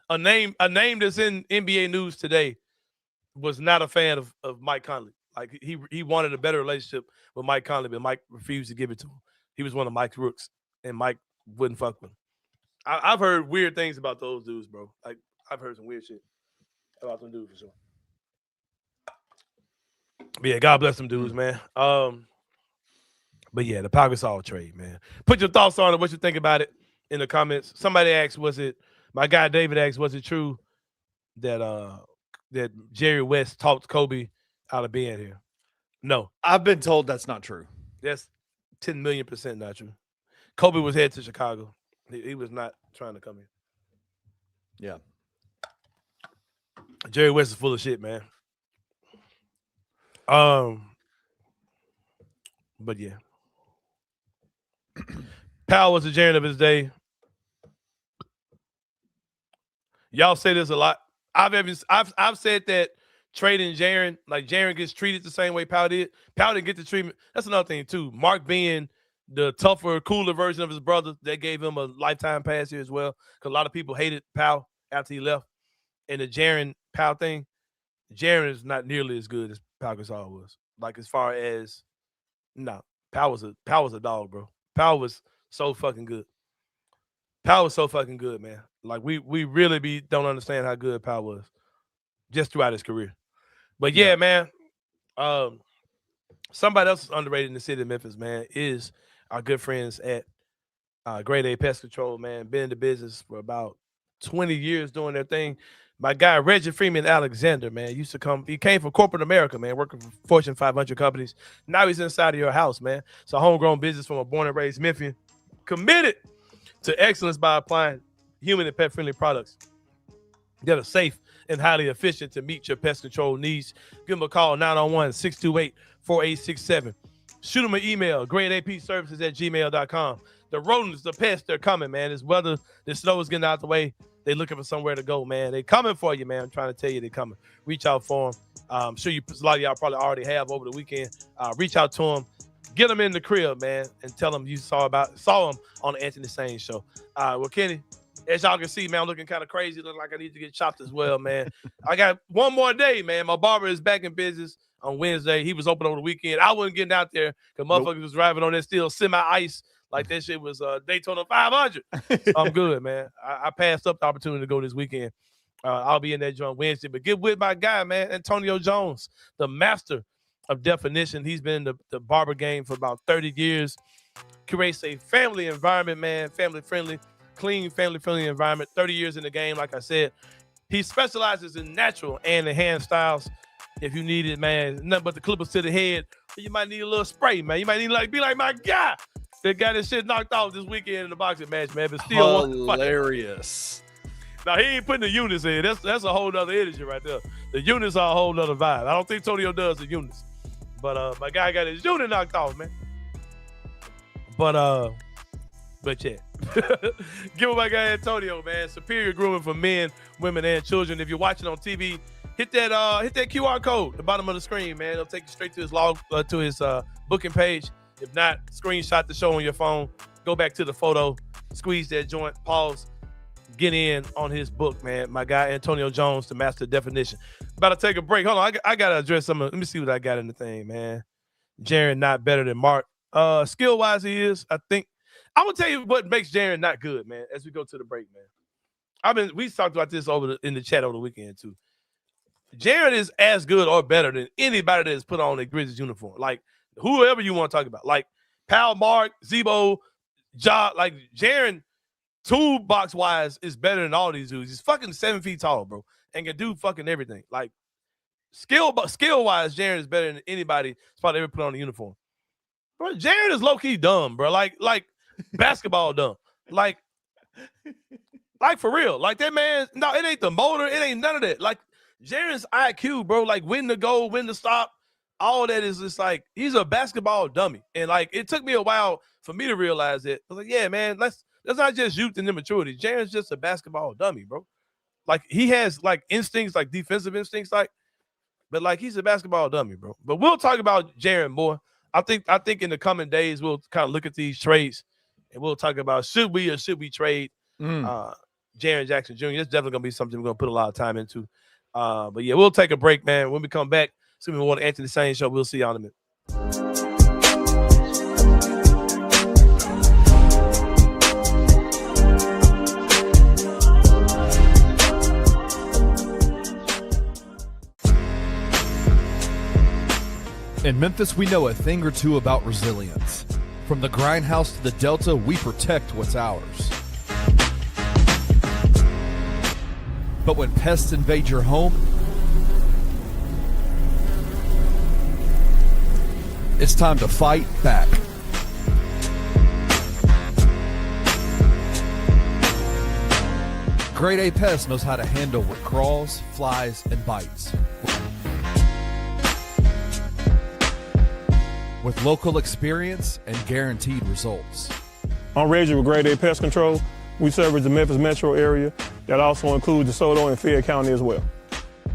a name that's in NBA news today was not a fan of Mike Conley. Like he wanted a better relationship with Mike Conley, but Mike refused to give it to him. He was one of Mike's rooks, and Mike wouldn't fuck with him. I've heard weird things about those dudes, bro. Like I've heard some weird shit about them dudes for sure. But yeah, God bless them dudes, man. But yeah, the Pau Gasol trade, man. Put your thoughts on it. What you think about it in the comments. Somebody asked, my guy David asked, was it true that that Jerry West talked Kobe out of being here? No. I've been told that's not true. That's 10 million% not true. Kobe was headed to Chicago. He was not trying to come here. Yeah. Jerry West is full of shit, man. But yeah. Powell was the Jaren of his day. Y'all say this a lot. I've said that trading Jaren, like Jaren gets treated the same way Powell did. Powell didn't get the treatment. That's another thing too. Mark being the tougher, cooler version of his brother, that gave him a lifetime pass here as well. Because a lot of people hated Powell after he left. And the Jaren Powell thing, Jaren is not nearly as good as Pau Gasol was. Like as far as Powell was a dog, bro. Powell was so fucking good. Powell was so fucking good, man. Like we really don't understand how good Powell was just throughout his career. But yeah, man. Somebody else is underrated in the city of Memphis, man, is our good friends at Grade A Pest Control, man. Been in the business for about 20 years doing their thing. My guy, Reggie Freeman Alexander, man, he came from corporate America, man, working for Fortune 500 companies. Now he's inside of your house, man. It's a homegrown business from a born and raised Memphian, committed to excellence by applying human and pet-friendly products that are safe and highly efficient to meet your pest control needs. Give them a call, 901-628-4867. Shoot them an email, gradeapservices@gmail.com. The rodents, the pests, they're coming, man. This weather, the snow is getting out the way. They're looking for somewhere to go, man. They coming for you, man. I'm trying to tell you they're coming. Reach out for them. I'm sure a lot of y'all probably already have over the weekend. Reach out to them. Get them in the crib, man, and tell them you saw them on the Anthony Sain show. Well, Kenny, as y'all can see, man, I'm looking kind of crazy. Look like I need to get chopped as well, man. I got one more day, man. My barber is back in business on Wednesday. He was open over the weekend. I wasn't getting out there because motherfuckers was driving on that steel semi-ice like that shit was Daytona 500. So I'm good, man. I passed up the opportunity to go this weekend. I'll be in that joint Wednesday. But get with my guy, man, Antonio Jones, the master of definition. He's been in the barber game for about 30 years. Creates a family environment, man, family-friendly, clean, family-friendly environment. 30 years in the game, like I said. He specializes in natural and enhanced styles. If you need it, man, nothing but the clippers to the head. You might need a little spray, man. You might need to be like my guy that got his shit knocked off this weekend in the boxing match, man. But still hilarious. Now he ain't putting the units in. That's a whole nother energy right there. The units are a whole nother vibe. I don't think Antonio does the units. But my guy got his unit knocked off, man. But yeah. Give him my guy Antonio, man. Superior grooming for men, women, and children. If you're watching on TV, hit that QR code at the bottom of the screen, man. It'll take you straight to his booking page. If not, screenshot the show on your phone. Go back to the photo, squeeze that joint, pause, get in on his book, man. My guy Antonio Jones, the master of definition. About to take a break. Hold on, I gotta address some. Let me see what I got in the thing, man. Jaren not better than Mark. Skill wise, he is. I think I'm gonna tell you what makes Jaren not good, man. As we go to the break, man. We talked about this in the chat over the weekend too. Jaren is as good or better than anybody that has put on a Grizzlies uniform. Like whoever you want to talk about, like Pal, Mark, Zebo, Ja, like Jaren, toolbox wise is better than all these dudes. He's fucking 7 feet tall, bro, and can do fucking everything. Like skill wise, Jaren is better than anybody that's probably ever put on a uniform. Bro, Jaren is low key dumb, bro. Like basketball dumb. Like for real. Like that man. No, it ain't the motor. It ain't none of that. Like Jaren's IQ, bro. Like when to go, when to stop. All that is just like he's a basketball dummy. And like it took me a while for me to realize it. I was like, yeah, man, that's not just youth and immaturity. Jaren's just a basketball dummy, bro. Like he has like instincts, like defensive instincts. Like but like he's a basketball dummy, bro. But we'll talk about Jaren more. I think in the coming days we'll kind of look at these trades and we'll talk about should we trade Jaren Jackson Jr. It's definitely gonna be something we're gonna put a lot of time into. But yeah, we'll take a break, man. When we come back, it's gonna be more Anthony Sain show. We'll see y'all in a minute. In Memphis, we know a thing or two about resilience. From the grindhouse to the Delta, we protect what's ours. But when pests invade your home, it's time to fight back. Grade A Pest knows how to handle what crawls, flies, and bites. With local experience and guaranteed results. I'm Reggie with Grade A Pest Control. We service the Memphis metro area. That also includes DeSoto and Fayette County as well.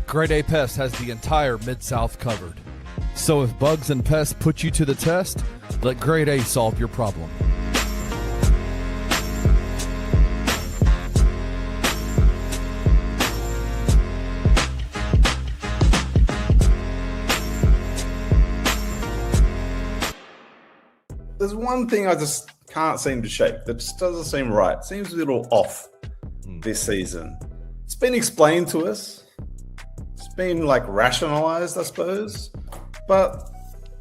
Grade A Pest has the entire Mid-South covered. So if bugs and pests put you to the test, let Grade A solve your problem. There's one thing I just can't seem to shake that just doesn't seem right. It seems a little off this season. It's been explained to us. It's been like rationalized, I suppose. But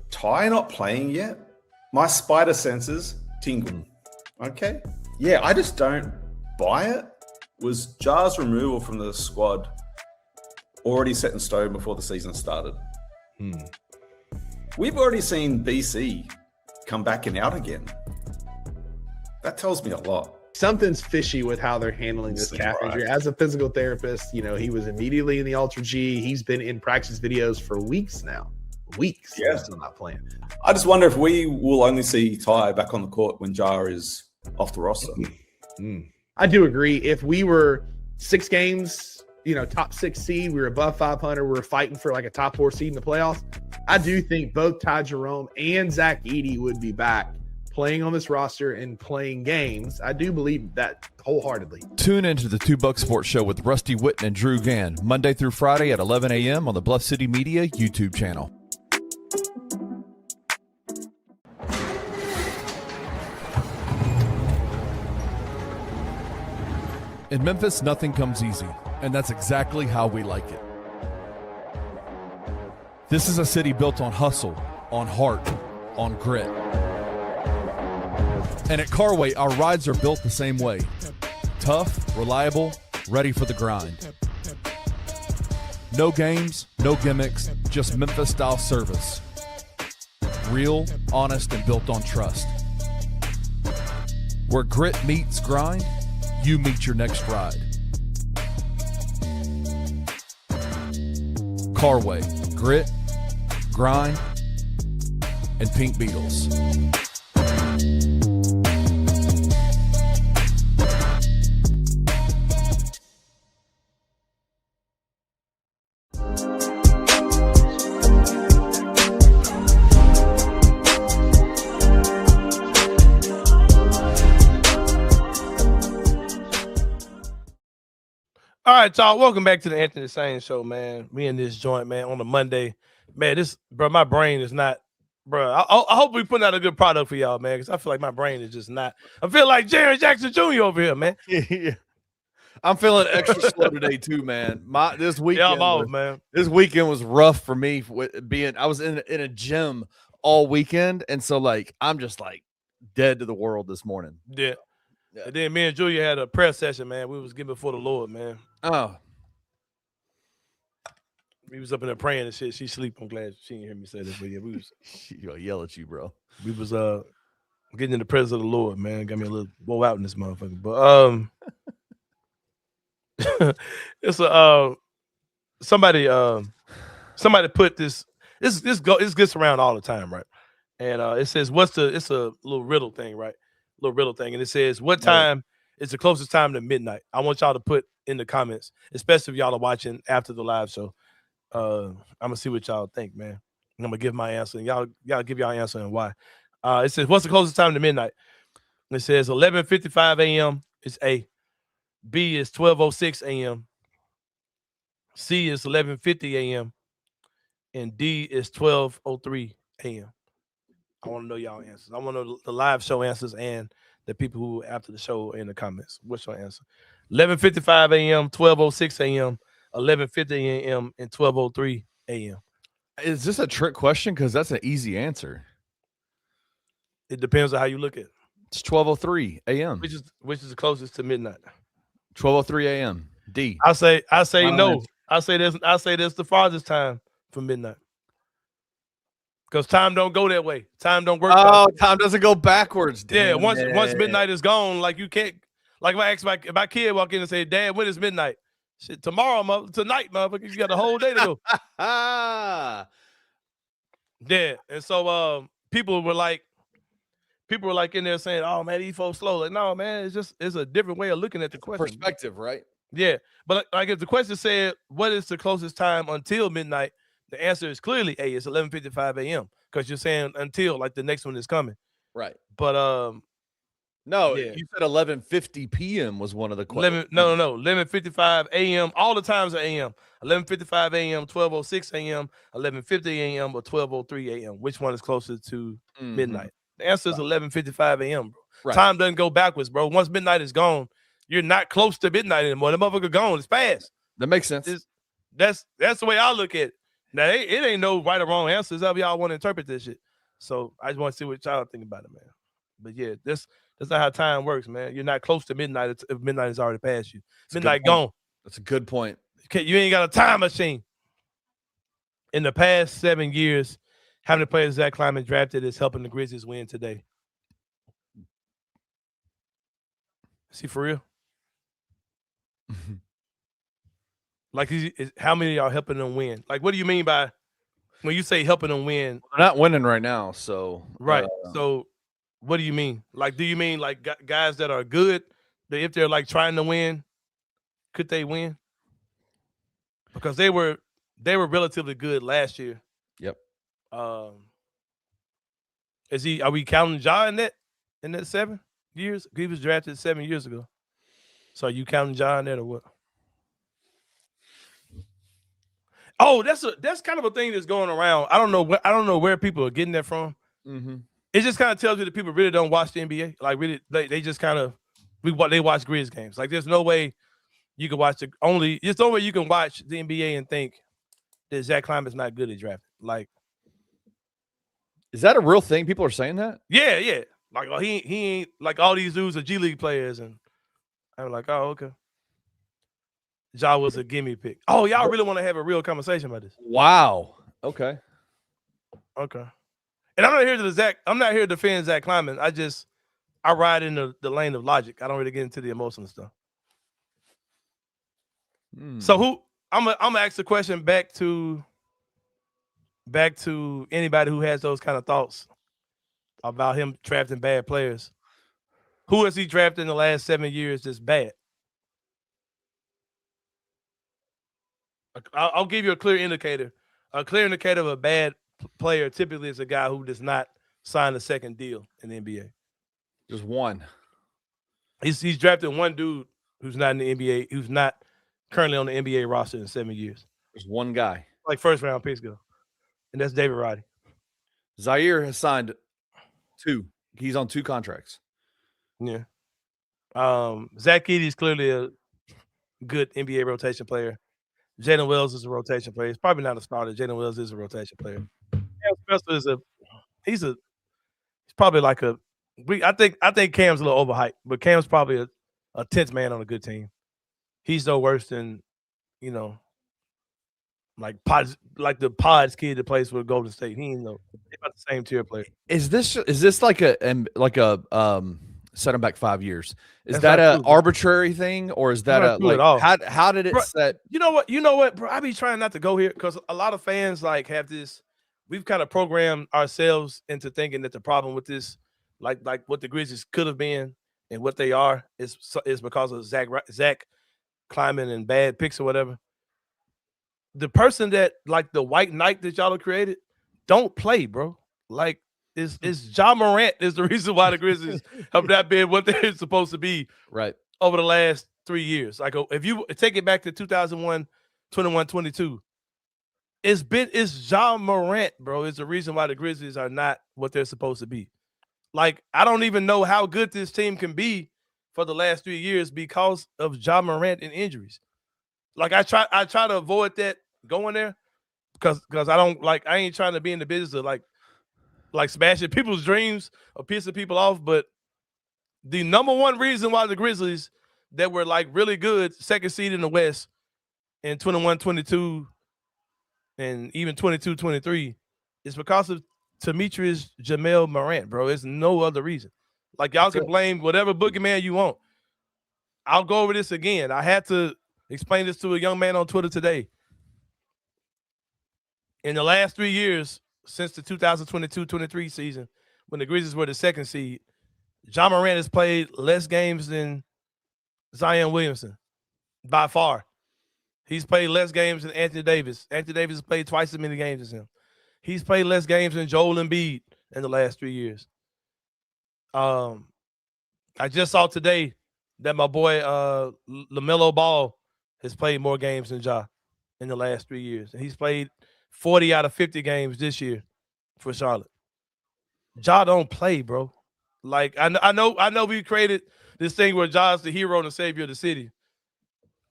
Ty not playing yet? My spider senses tingle. Okay? Yeah, I just don't buy it. Was Jar's removal from the squad already set in stone before the season started? We've already seen BC come back and out again. That tells me a lot. Something's fishy with how they're handling this calf injury. As a physical therapist, he was immediately in the Ultra G. He's been in practice videos for weeks now. Weeks. Yeah. He's still not playing. I just wonder if we will only see Ty back on the court when Jar is off the roster. I do agree. If we were 6 games, top 6 seed, we were above 500, we were fighting for like a top 4 seed in the playoffs, I do think both Ty Jerome and Zach Edey would be back playing on this roster and playing games. I do believe that wholeheartedly. Tune into the 2 Buck Sports Show with Rusty Witten and Drew Gann, Monday through Friday at 11 a.m. on the Bluff City Media YouTube channel. In Memphis, nothing comes easy, and that's exactly how we like it. This is a city built on hustle, on heart, on grit. And at Carway, our rides are built the same way. Tough, reliable, ready for the grind. No games, no gimmicks, just Memphis-style service. Real, honest, and built on trust. Where grit meets grind, you meet your next ride. Carway, grit, grind, and Pink Beetles. All right, y'all. Welcome back to the Anthony Sain show, man. We in this joint, man, on a Monday. Man, my brain is not, bro. I hope we putting out a good product for y'all, man, because I feel like my brain is just not. I feel like Jaren Jackson Jr. over here, man. Yeah. I'm feeling extra slow today too, man. This weekend, man. This weekend was rough for me. I was in a gym all weekend, and so I'm just dead to the world this morning. Yeah. And then me and Julia had a prayer session, man. We was getting before the Lord, man. Oh. We was up in there praying and shit. She sleep. I'm glad she didn't hear me say this, but yeah, we was. She gonna yell at you, bro. We was getting in the presence of the Lord, man. Got me a little woe out in this motherfucker. But it's somebody put this gets around all the time, right? And it says it's a little riddle thing, right? Little riddle thing, and it says, what time is the closest time to midnight? I want y'all to put in the comments, especially if y'all are watching after the live show. I'm gonna see what y'all think, man. I'm gonna give my answer, and y'all give y'all answer and why. It says, what's the closest time to midnight? It says 11:55 a.m. is A. B is 12:06 a.m. C is 11:50 a.m. and D is 12:03 a.m. I want to know y'all answers. I want to know the live show answers and the people who after the show in the comments. What's your answer? 11:55 a.m., 12:06 a.m., 11:50 a.m., and 12:03 a.m. Is this a trick question? Because that's an easy answer. It depends on how you look at it. It's 12:03 a.m. Which is the closest to midnight? 12:03 a.m. D. I say no. answer. I say that's the farthest time from midnight. Because time don't go that way. Time don't work. Oh, time doesn't go backwards. Yeah, Damn once it. midnight is gone, like you can't. Like if my kid walk in and say, "Dad, when is midnight?" Shit, tomorrow, tonight, motherfucker. You got a whole day to go. Yeah, and so people were like in there saying, "Oh man, these folks slow." Like, no, man, it's a different way of looking at the question. Perspective, right? Yeah, but like if the question said, "What is the closest time until midnight?" The answer is clearly A. It's 11:55 a.m. because you're saying until, like the next one is coming. Right. But no, yeah. you said 11:50 p.m. was one of the questions. No. 11:55 a.m. All the times are a.m. 11:55 a.m., 12:06 a.m., 11:50 a.m., or 12:03 a.m. Which one is closer to midnight? The answer is 11:55 a.m., bro. Right. Time doesn't go backwards, bro. Once midnight is gone, you're not close to midnight anymore. The motherfucker gone. It's fast. That makes sense. That's the way I look at it. Now, it ain't no right or wrong answers. However y'all want to interpret this shit. So I just want to see what y'all think about it, man. But yeah, that's not how time works, man. You're not close to midnight if midnight has already passed you. Midnight gone. That's a good point. You ain't got a time machine. In the past 7 years, how many players Zach Kleiman drafted is helping the Grizzlies win today? Is he for real? Like, how many are helping them win? Like, what do you mean by when you say helping them win? They're not winning right now, so right. So, what do you mean? Like, do you mean like guys that are good? That if they're like trying to win, could they win? Because they were relatively good last year. Yep. Are we counting Ja in that 7 years? He was drafted 7 years ago. So are you counting Ja in that or what? Oh, that's kind of a thing that's going around. I don't know where people are getting that from. Mm-hmm. It just kind of tells you that people really don't watch the NBA. Like really, they just kind of they watch Grizz games. Like there's no way you can watch there's no way you can watch the NBA and think that Zach Kleiman's not good at drafting. Like, is that a real thing? People are saying that? Yeah. Like, oh, he ain't like all these dudes are G League players, and I'm like, oh, okay. Ja was a gimme pick. Oh, y'all really want to have a real conversation about this? Wow. Okay. And I'm not here to defend Zach Kleiman. I ride in the lane of logic. I don't really get into the emotional stuff. So I'm gonna ask the question back to anybody who has those kind of thoughts about him drafting bad players. Who has he drafted in the last 7 years that's bad? I'll give you a clear indicator. A clear indicator of a bad player typically is a guy who does not sign a second deal in the NBA. Just one. He's drafted one dude who's not in the NBA, who's not currently on the NBA roster in 7 years. There's one guy. Like first round picks go. And that's David Roddy. Zaire has signed 2. He's on 2 contracts. Yeah. Zach Edey's clearly a good NBA rotation player. Jalen Wells is a rotation player. He's probably not a starter. Jalen Wells is a rotation player. Cam Spencer he's probably like I think Cam's a little overhyped, but Cam's probably a 10th man on a good team. He's no worse than, like the Pods kid that plays for Golden State. He ain't about the same tier player. Is this like a set him back 5 years? Is that an arbitrary thing, or is that how did it set? You know what, bro? I be trying not to go here because a lot of fans like have this. We've kind of programmed ourselves into thinking that the problem with this, like what the Grizzlies could have been and what they are, is because of Zach Kleiman and bad picks or whatever. the person that like the white knight that y'all have created don't play, bro. Like it's Ja Morant is the reason why the Grizzlies have not been what they're supposed to be Right. over the last 3 years. Like if you take it back to 2001, 21, 22, it's Ja Morant, bro. Is the reason why the Grizzlies are not what they're supposed to be. Like I don't even know how good this team can be for the last 3 years because of Ja Morant and injuries. Like I try to avoid that going there because I ain't trying to be in the business of like smashing people's dreams or pissing people off. But the number one reason why the Grizzlies that were like really good, second seed in the West in 21, 22, and even 22, 23 is because of Demetrius Jamel Morant, bro. It's no other reason. Like y'all can blame whatever boogeyman you want. I'll go over this again. I had to explain this to a young man on Twitter today. In the last 3 years, since the 2022-23 season, when the Grizzlies were the second seed, Ja Morant has played less games than Zion Williamson, by far. He's played less games than Anthony Davis. Anthony Davis has played twice as many games as him. He's played less games than Joel Embiid in the last 3 years. I just saw today that my boy LaMelo Ball has played more games than Ja in the last 3 years. And he's played 40 out of 50 games this year for Charlotte. Ja don't play, bro. Like I know we created this thing where Ja's the hero and the savior of the city.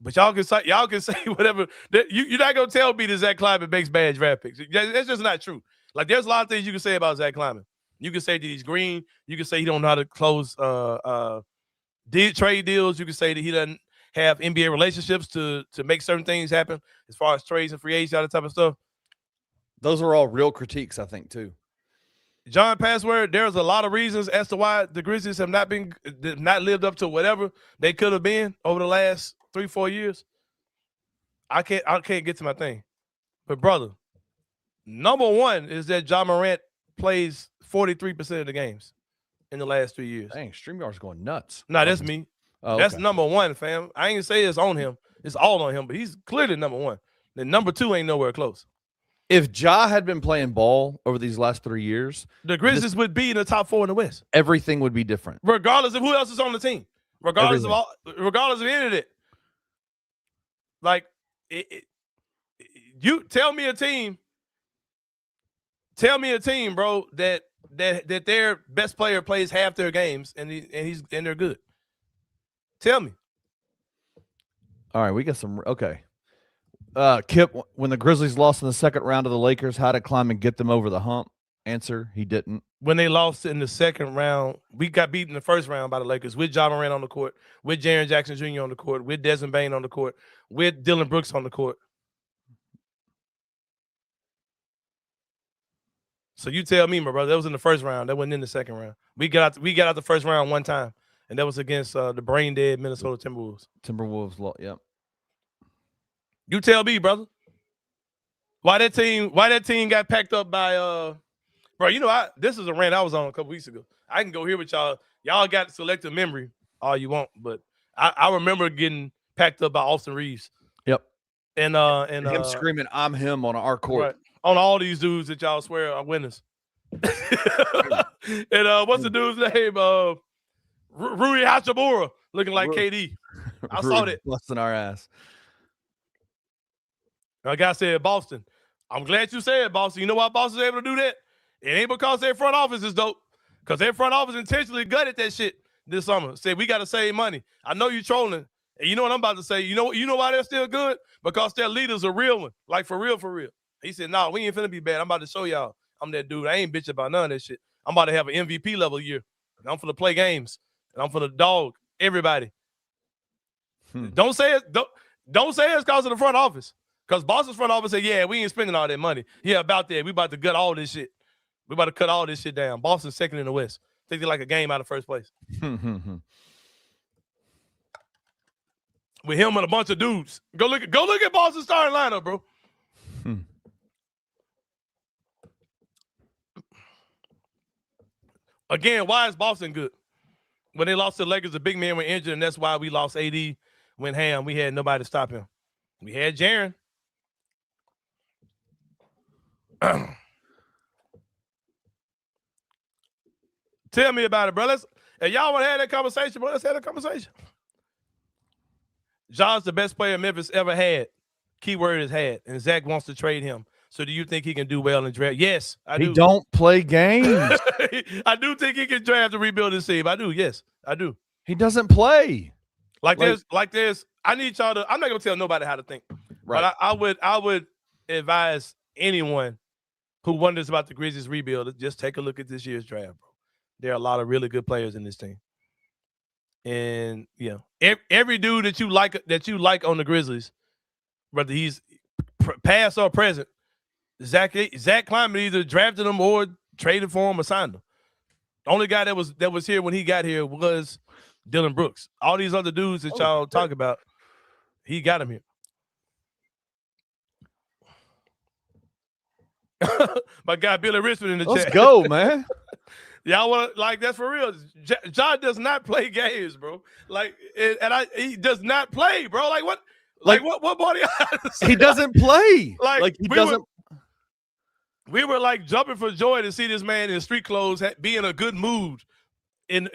But y'all can say whatever. You're not gonna tell me that Zach Kleiman makes bad draft picks. That's just not true. Like there's a lot of things you can say about Zach Kleiman. You can say that he's green. You can say he don't know how to close trade deals. You can say that he doesn't have NBA relationships to make certain things happen as far as trades and free agents, all that type of stuff. Those are all real critiques, I think, too. John Password, there's a lot of reasons as to why the Grizzlies have not lived up to whatever they could have been over the last 3-4 years. I can't get to my thing. But brother, number one is that Ja Morant plays 43% of the games in the last 3 years. Dang, StreamYard's going nuts. No, that's me. Oh, that's okay. number one, fam. I ain't gonna say it's on him. It's all on him, but he's clearly number one. Then number two ain't nowhere close. If Ja had been playing ball over these last 3 years, the Grizzlies would be in the top 4 in the West. Everything would be different. Regardless of who else is on the team. Regardless of any of it. Like, you tell me a team, bro, that their best player plays half their games and they're good. Tell me. All right, we got some. Okay. Kip, when the Grizzlies lost in the second round to the Lakers, how did Kleiman get them over the hump? Answer, he didn't. When they lost in the second round, we got beat in the first round by the Lakers with Ja Morant on the court, with Jaren Jackson Jr. on the court, with Desmond Bane on the court, with Dillon Brooks on the court. So you tell me, my brother, that was in the first round. That wasn't in the second round. We got out the first round one time, and that was against the brain-dead Minnesota Timberwolves. Yep. You tell me, brother. Why that team got packed up by bro, you know, this is a rant I was on a couple weeks ago. I can go here with y'all. Y'all got selective memory all you want, but I remember getting packed up by Austin Reeves. Yep. And him screaming, "I'm him" on our court. Right, on all these dudes that y'all swear are winners. And what's the dude's name? Rui Hachimura looking like KD. I saw that. Busting our ass. A guy said Boston. I'm glad you said Boston. You know why Boston's able to do that? It ain't because their front office is dope. Because their front office intentionally gutted that shit this summer. Said we got to save money. I know you trolling. And you know what I'm about to say? You know why they're still good? Because their leader's a real one. Like for real. He said, nah, we ain't finna be bad. I'm about to show y'all. I'm that dude. I ain't bitch about none of that shit. I'm about to have an MVP level year. And I'm finna play games. And I'm finna dog everybody. Don't say it's because of the front office. Because Boston's front office said, yeah, we ain't spending all that money. Yeah, about that. We about to gut all this shit. We about to cut all this shit down. Boston's second in the West. I think they're like a game out of first place. With him and a bunch of dudes. Go look at Boston's starting lineup, bro. Again, why is Boston good? When they lost to the Lakers, the big man were injured, and that's why we lost AD when we had nobody to stop him. We had Jaren. Tell me about it, bro. If y'all want to have that conversation, bro, let's have that conversation. John's the best player Memphis ever had. Keyword is had, and Zach wants to trade him. So do you think he can do well in draft? Yes, I do. He don't play games. I do think he can draft and rebuild his team. I do. Yes, I do. He doesn't play. Like there's. I need y'all to. I'm not gonna tell nobody how to think. Right. But I would advise anyone who wonders about the Grizzlies rebuild, just take a look at this year's draft, bro. There are a lot of really good players in this team. And every dude that you like on the Grizzlies, whether he's past or present, Zach Kleiman either drafted him or traded for him or signed him. The only guy that was here when he got here was Dillon Brooks. All these other dudes that y'all talk about, he got him here. My guy Billy Richmond in the chat. Let's go, man. Y'all want to that's for real. John does not play games, bro. He does not play, bro. What body? He doesn't play. He doesn't. We were jumping for joy to see this man in street clothes be in a good mood in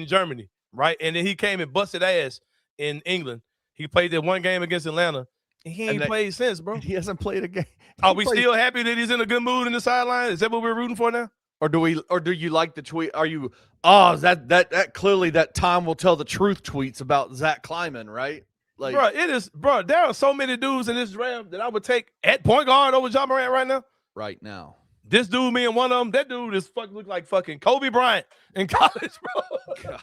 Germany, right? And then he came and busted ass in England. He played that one game against Atlanta, and he ain't played since, bro. He hasn't played a game. Are we still happy that he's in a good mood in the sideline? Is that what we're rooting for now? Or do you like the tweet? Are you that clearly that time will tell the truth tweets about Zach Kleiman, right? Bro, it is, bro. There are so many dudes in this draft that I would take at point guard over Ja Morant right now. Right now. This dude being one of them, that dude look like fucking Kobe Bryant in college, bro.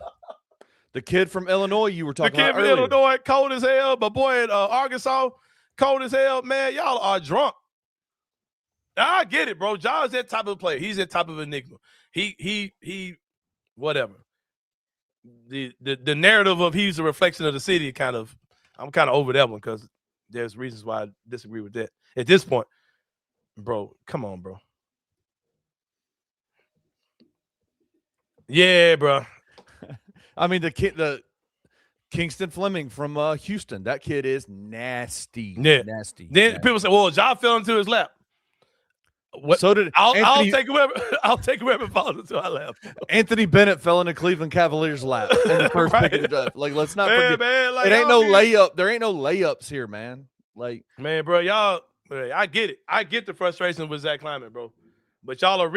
The kid from Illinois you were talking about earlier. The kid from Illinois, cold as hell. My boy at Arkansas, cold as hell. Man, y'all are drunk. I get it, bro. Ja's that type of player. He's that type of enigma. He whatever. The narrative of he's a reflection of the city I'm kind of over that one because there's reasons why I disagree with that. At this point, bro, come on, bro. Yeah, bro. I mean, the Kingston Fleming from Houston. That kid is nasty. Yeah. Nasty. Then people say, well, Ja fell into his lap. What? So did I'll take whoever falls into our lap. Anthony Bennett fell into Cleveland Cavaliers' lap in the first pick of the draft. Let's not forget. Man, it ain't no layup. There ain't no layups here, man. Man, bro, y'all. I get it. I get the frustration with Zach Kleiman, bro. But y'all are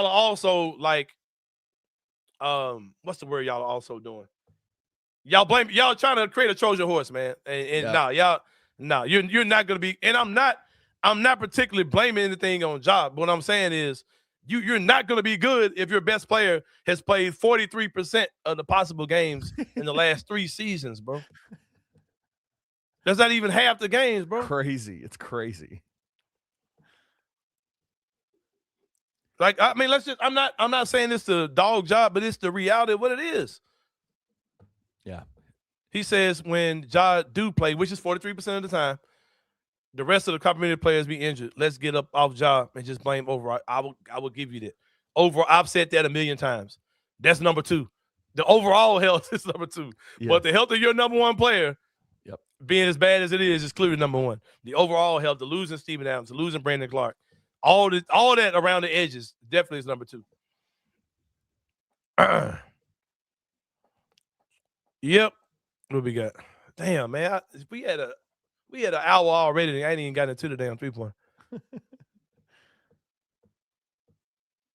also what's the word y'all are also doing? Y'all trying to create a Trojan horse, man. And you're not gonna be. And I'm not particularly blaming anything on Ja. What I'm saying is you're not going to be good if your best player has played 43% of the possible games in the last 3 seasons, bro. That's not even half the games, bro. Crazy. It's crazy. I'm not saying this to dog job, but it's the reality of what it is. Yeah. He says when Ja do play, which is 43% of the time, the rest of the complimentary players be injured. Let's get up off Ja and just blame overall. I will give you that. Overall, I've said that 1,000,000 times. That's number 2. The overall health is number 2. Yeah. But the health of your number 1 player, being as bad as it is clearly number 1. The overall health, the losing Steven Adams, the losing Brandon Clark, all that around the edges definitely is number 2. Yep. What we got? Damn, man. We had an hour already and I ain't even gotten into the damn 3-point.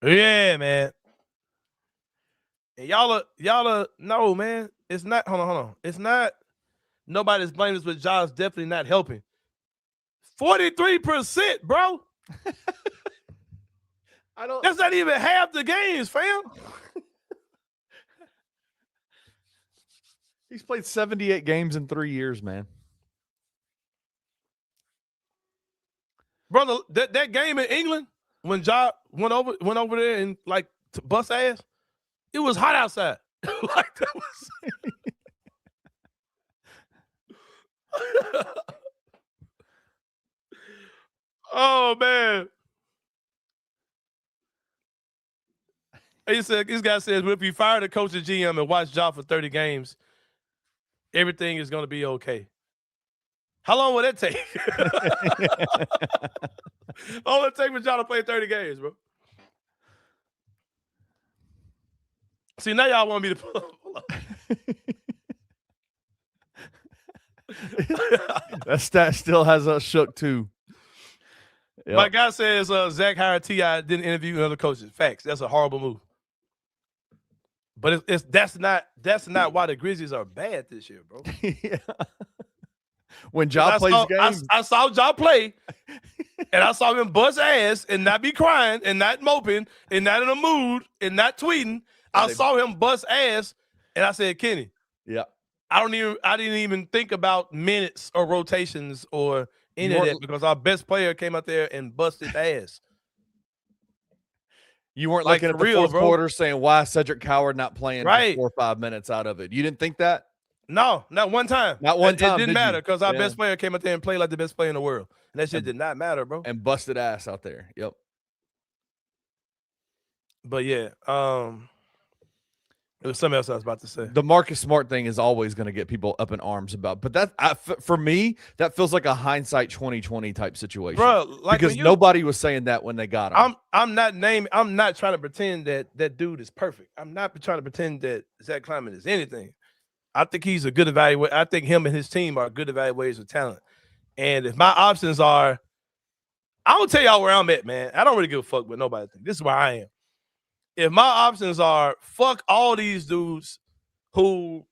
Yeah, man. And y'all no, man. It's not. Hold on. It's not. Nobody's blaming us, but Ja's definitely not helping. 43%, bro. That's not even half the games, fam. He's played 78 games in 3 years, man. Brother, that game in England when Ja went over there and to bust ass, it was hot outside. That was. Oh man. This guy says, well, if you fire the coach and GM and watch Ja for 30 games, everything is going to be okay. How long will that take? How long will it take for y'all to play 30 games, bro? See, now y'all want me to pull up. That stat still has us shook too. Yep. My guy says Zach hired T.I. didn't interview other coaches. Facts. That's a horrible move. But that's not why the Grizzlies are bad this year, bro. Yeah. When Ja plays games, I saw Ja play, and I saw him bust ass and not be crying and not moping and not in a mood and not tweeting. I saw him bust ass, and I said, Kenny, yeah, I didn't even think about minutes or rotations or any of that because our best player came out there and busted ass. You weren't looking at the fourth quarter saying, why is Cedric Coward not playing 4 or 5 minutes out of it? You didn't think that? No, not one time. Not one time. It didn't matter because our best player came out there and played like the best player in the world. And that shit did not matter, bro. And busted ass out there. Yep. But yeah, it was something else I was about to say. The Marcus Smart thing is always going to get people up in arms about. But for me, that feels like a hindsight 2020 type situation. Bro, like because nobody was saying that when they got him. I'm not trying to pretend that dude is perfect. I'm not trying to pretend that Zach Kleiman is anything. I think he's a good evaluator. I think him and his team are good evaluators of talent. And if my options are, I'll tell y'all where I'm at, man. I don't really give a fuck what nobody thinks. This is where I am. If my options are fuck all these dudes who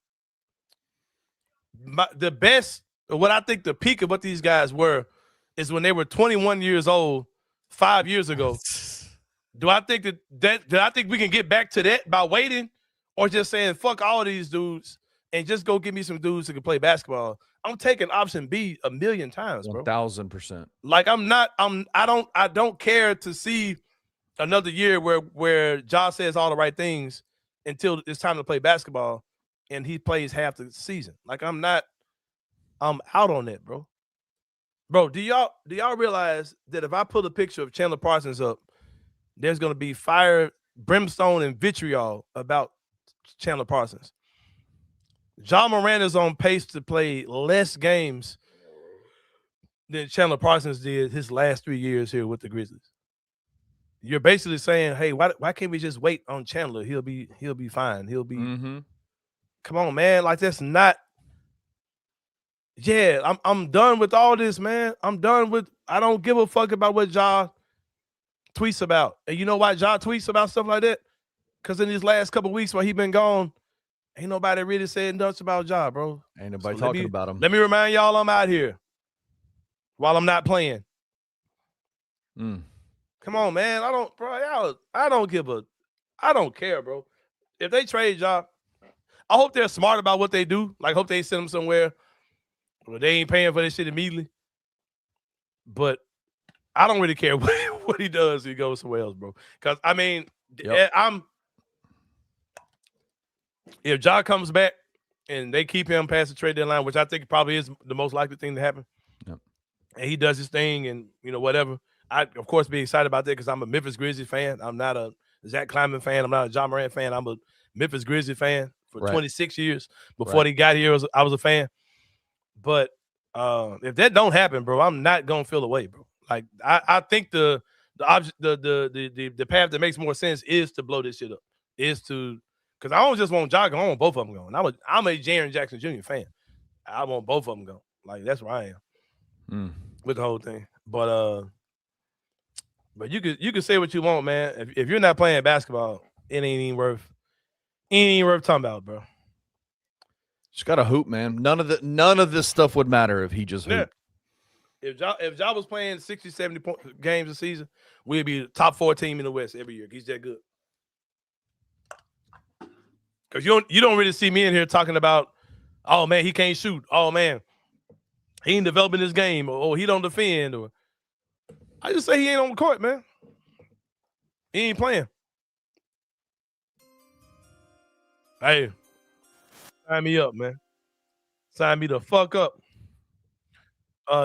the best, what I think the peak of what these guys were is when they were 21 years old 5 years ago. Do I think do I think we can get back to that by waiting or just saying fuck all these dudes and just go give me some dudes who can play basketball? I'm taking option B a million times, bro. 1,000%. Like I don't care to see another year where Ja says all the right things until it's time to play basketball and he plays half the season. Like I'm out on that, bro. Bro, do y'all realize that if I put a picture of Chandler Parsons up, there's gonna be fire, brimstone, and vitriol about Chandler Parsons? John Moran is on pace to play less games than Chandler Parsons did his last 3 years here with the Grizzlies. You're basically saying, hey, why can't we just wait on Chandler? He'll be fine. He'll be Come on, man. Like that's not. Yeah, I'm done with all this, man. I don't give a fuck about what Ja tweets about. And you know why Ja tweets about stuff like that? Because in these last couple of weeks while he been gone, ain't nobody really saying much about Ja, bro. Ain't nobody talking about him. Let me remind y'all I'm out here while I'm not playing. Come on, man. I don't care, bro. If they trade Ja, I hope they're smart about what they do. Like, hope they send him somewhere where they ain't paying for this shit immediately. But I don't really care what he does if he goes somewhere else, bro. Because, I mean, if Ja comes back and they keep him past the trade deadline, which I think probably is the most likely thing to happen, and he does his thing and, whatever, I'd, of course, be excited about that because I'm a Memphis Grizzlies fan. I'm not a Zach Kleiman fan. I'm not a Ja Morant fan. I'm a Memphis Grizzlies fan for 26 years. Before they got here, I was a fan. But if that don't happen, bro, I'm not going to feel away, bro. Like, I think the path that makes more sense is to blow this shit up. Because I don't just want Ja going, I want both of them going. I'm a Jaren Jackson Jr. fan. I want both of them going. Like, that's where I am with the whole thing. But you can say what you want, man. If you're not playing basketball, it ain't even worth talking about, bro. Just got to hoop, man. None of this stuff would matter if he just hooped. If Ja was playing 60, 70 games a season, we'd be the top 4 team in the West every year. He's that good. Because you don't really see me in here talking about, oh man, he can't shoot. Oh man, he ain't developing his game, or he don't defend, or I just say he ain't on the court, man. He ain't playing. Hey, sign me up, man. Sign me the fuck up.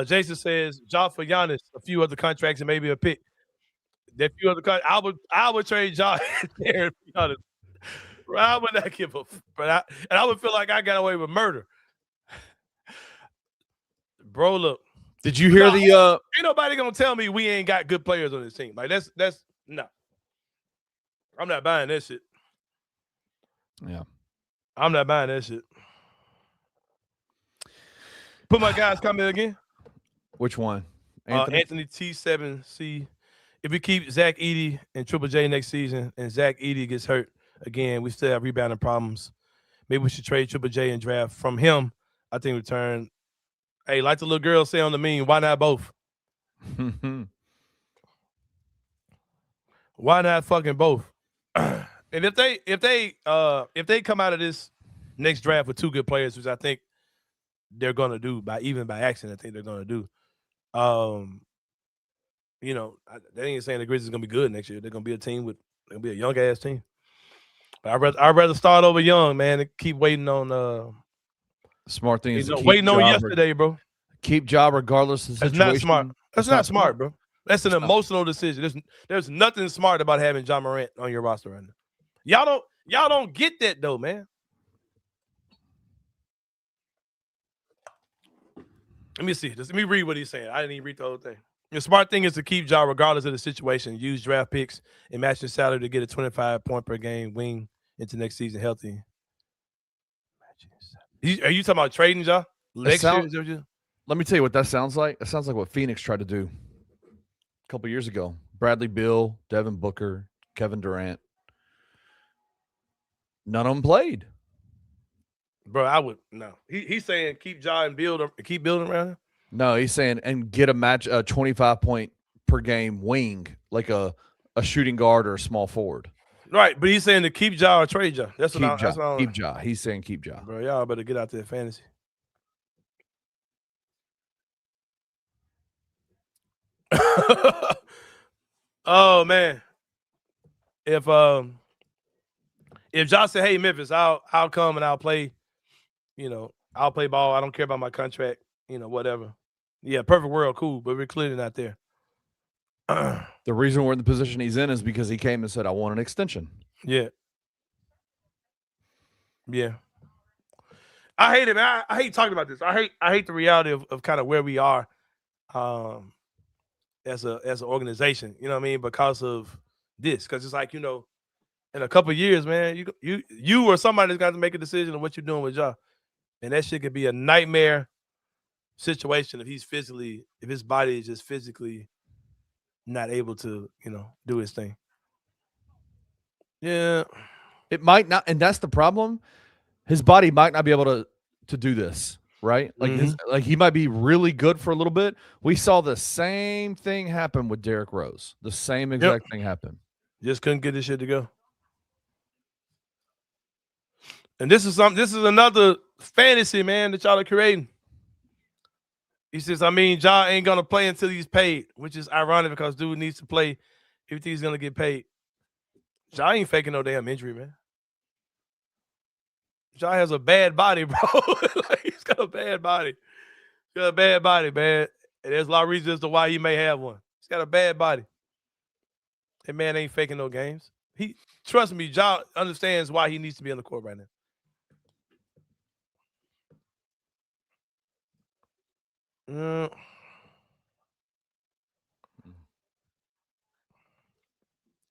Jason says, Ja for Giannis, a few other contracts, and maybe a pick. That few other contracts, I would trade Ja there, to be honest. Bro, I would not give a fuck. I would feel like I got away with murder. Bro, look. Did you hear the ain't nobody gonna tell me we ain't got good players on this team. Like that's no. I'm not buying that shit. Yeah. I'm not buying that shit. Put my guys comment again. Which one? Anthony T7C. If we keep Zach Edey and Triple J next season and Zach Edey gets hurt again, we still have rebounding problems. Maybe we should trade Triple J and draft from him. I think return. Hey, like the little girl say on the meme, why not both? Why not fucking both? And if they come out of this next draft with 2 good players, which I think they're gonna do by accident, I think they're gonna do. You know, they ain't saying the Grizzlies is gonna be good next year. They're gonna be a team they're gonna be a young ass team. But I'd rather start over young, man, and keep waiting on smart thing is waiting on yesterday, bro. Keep job regardless of the situation. That's not smart. That's not smart, bro. That's an emotional decision. There's nothing smart about having John Morant on your roster right now. Y'all don't get that though, man. Let me see. Let me read what he's saying. I didn't even read the whole thing. The smart thing is to keep Ja regardless of the situation. Use draft picks and match the salary to get a 25-point per game wing into next season healthy. Are you talking about trading Ja? Let me tell you what that sounds like. It sounds like what Phoenix tried to do a couple years ago. Bradley Beal, Devin Booker, Kevin Durant. None of them played. Bro, I would no. He's saying keep Ja and keep building around him. No, he's saying and get a 25-point per game wing, like a shooting guard or a small forward. Right, but he's saying to keep Ja or trade Ja. That's what I'm keep Ja. He's saying keep Ja. Bro, y'all better get out there fantasy. Oh man. If Ja said, hey Memphis, I'll come and I'll play, I'll play ball. I don't care about my contract, whatever. Yeah, perfect world, cool, but we're clearly not there. The reason we're in the position he's in is because he came and said, I want an extension. Yeah. Yeah. I hate it, man. I hate talking about this. I hate the reality of kind of where we are as an organization, you know what I mean? Because of this. Because it's like, in a couple of years, man, you or somebody's got to make a decision on what you're doing with Ja. And that shit could be a nightmare situation if his body is just physically not able to, do his thing. Yeah. It might not, and that's the problem. His body might not be able to do this, right? Like he might be really good for a little bit. We saw the same thing happen with Derrick Rose. The same exact thing happened. Just couldn't get this shit to go. And this is another fantasy, man, that y'all are creating. He says, Ja ain't gonna play until he's paid, which is ironic because dude needs to play if he's gonna get paid. Ja ain't faking no damn injury, man. Ja has a bad body, bro. He's got a bad body. He's got a bad body, man. And there's a lot of reasons as to why he may have one. He's got a bad body. That man ain't faking no games. Trust me, Ja understands why he needs to be on the court right now.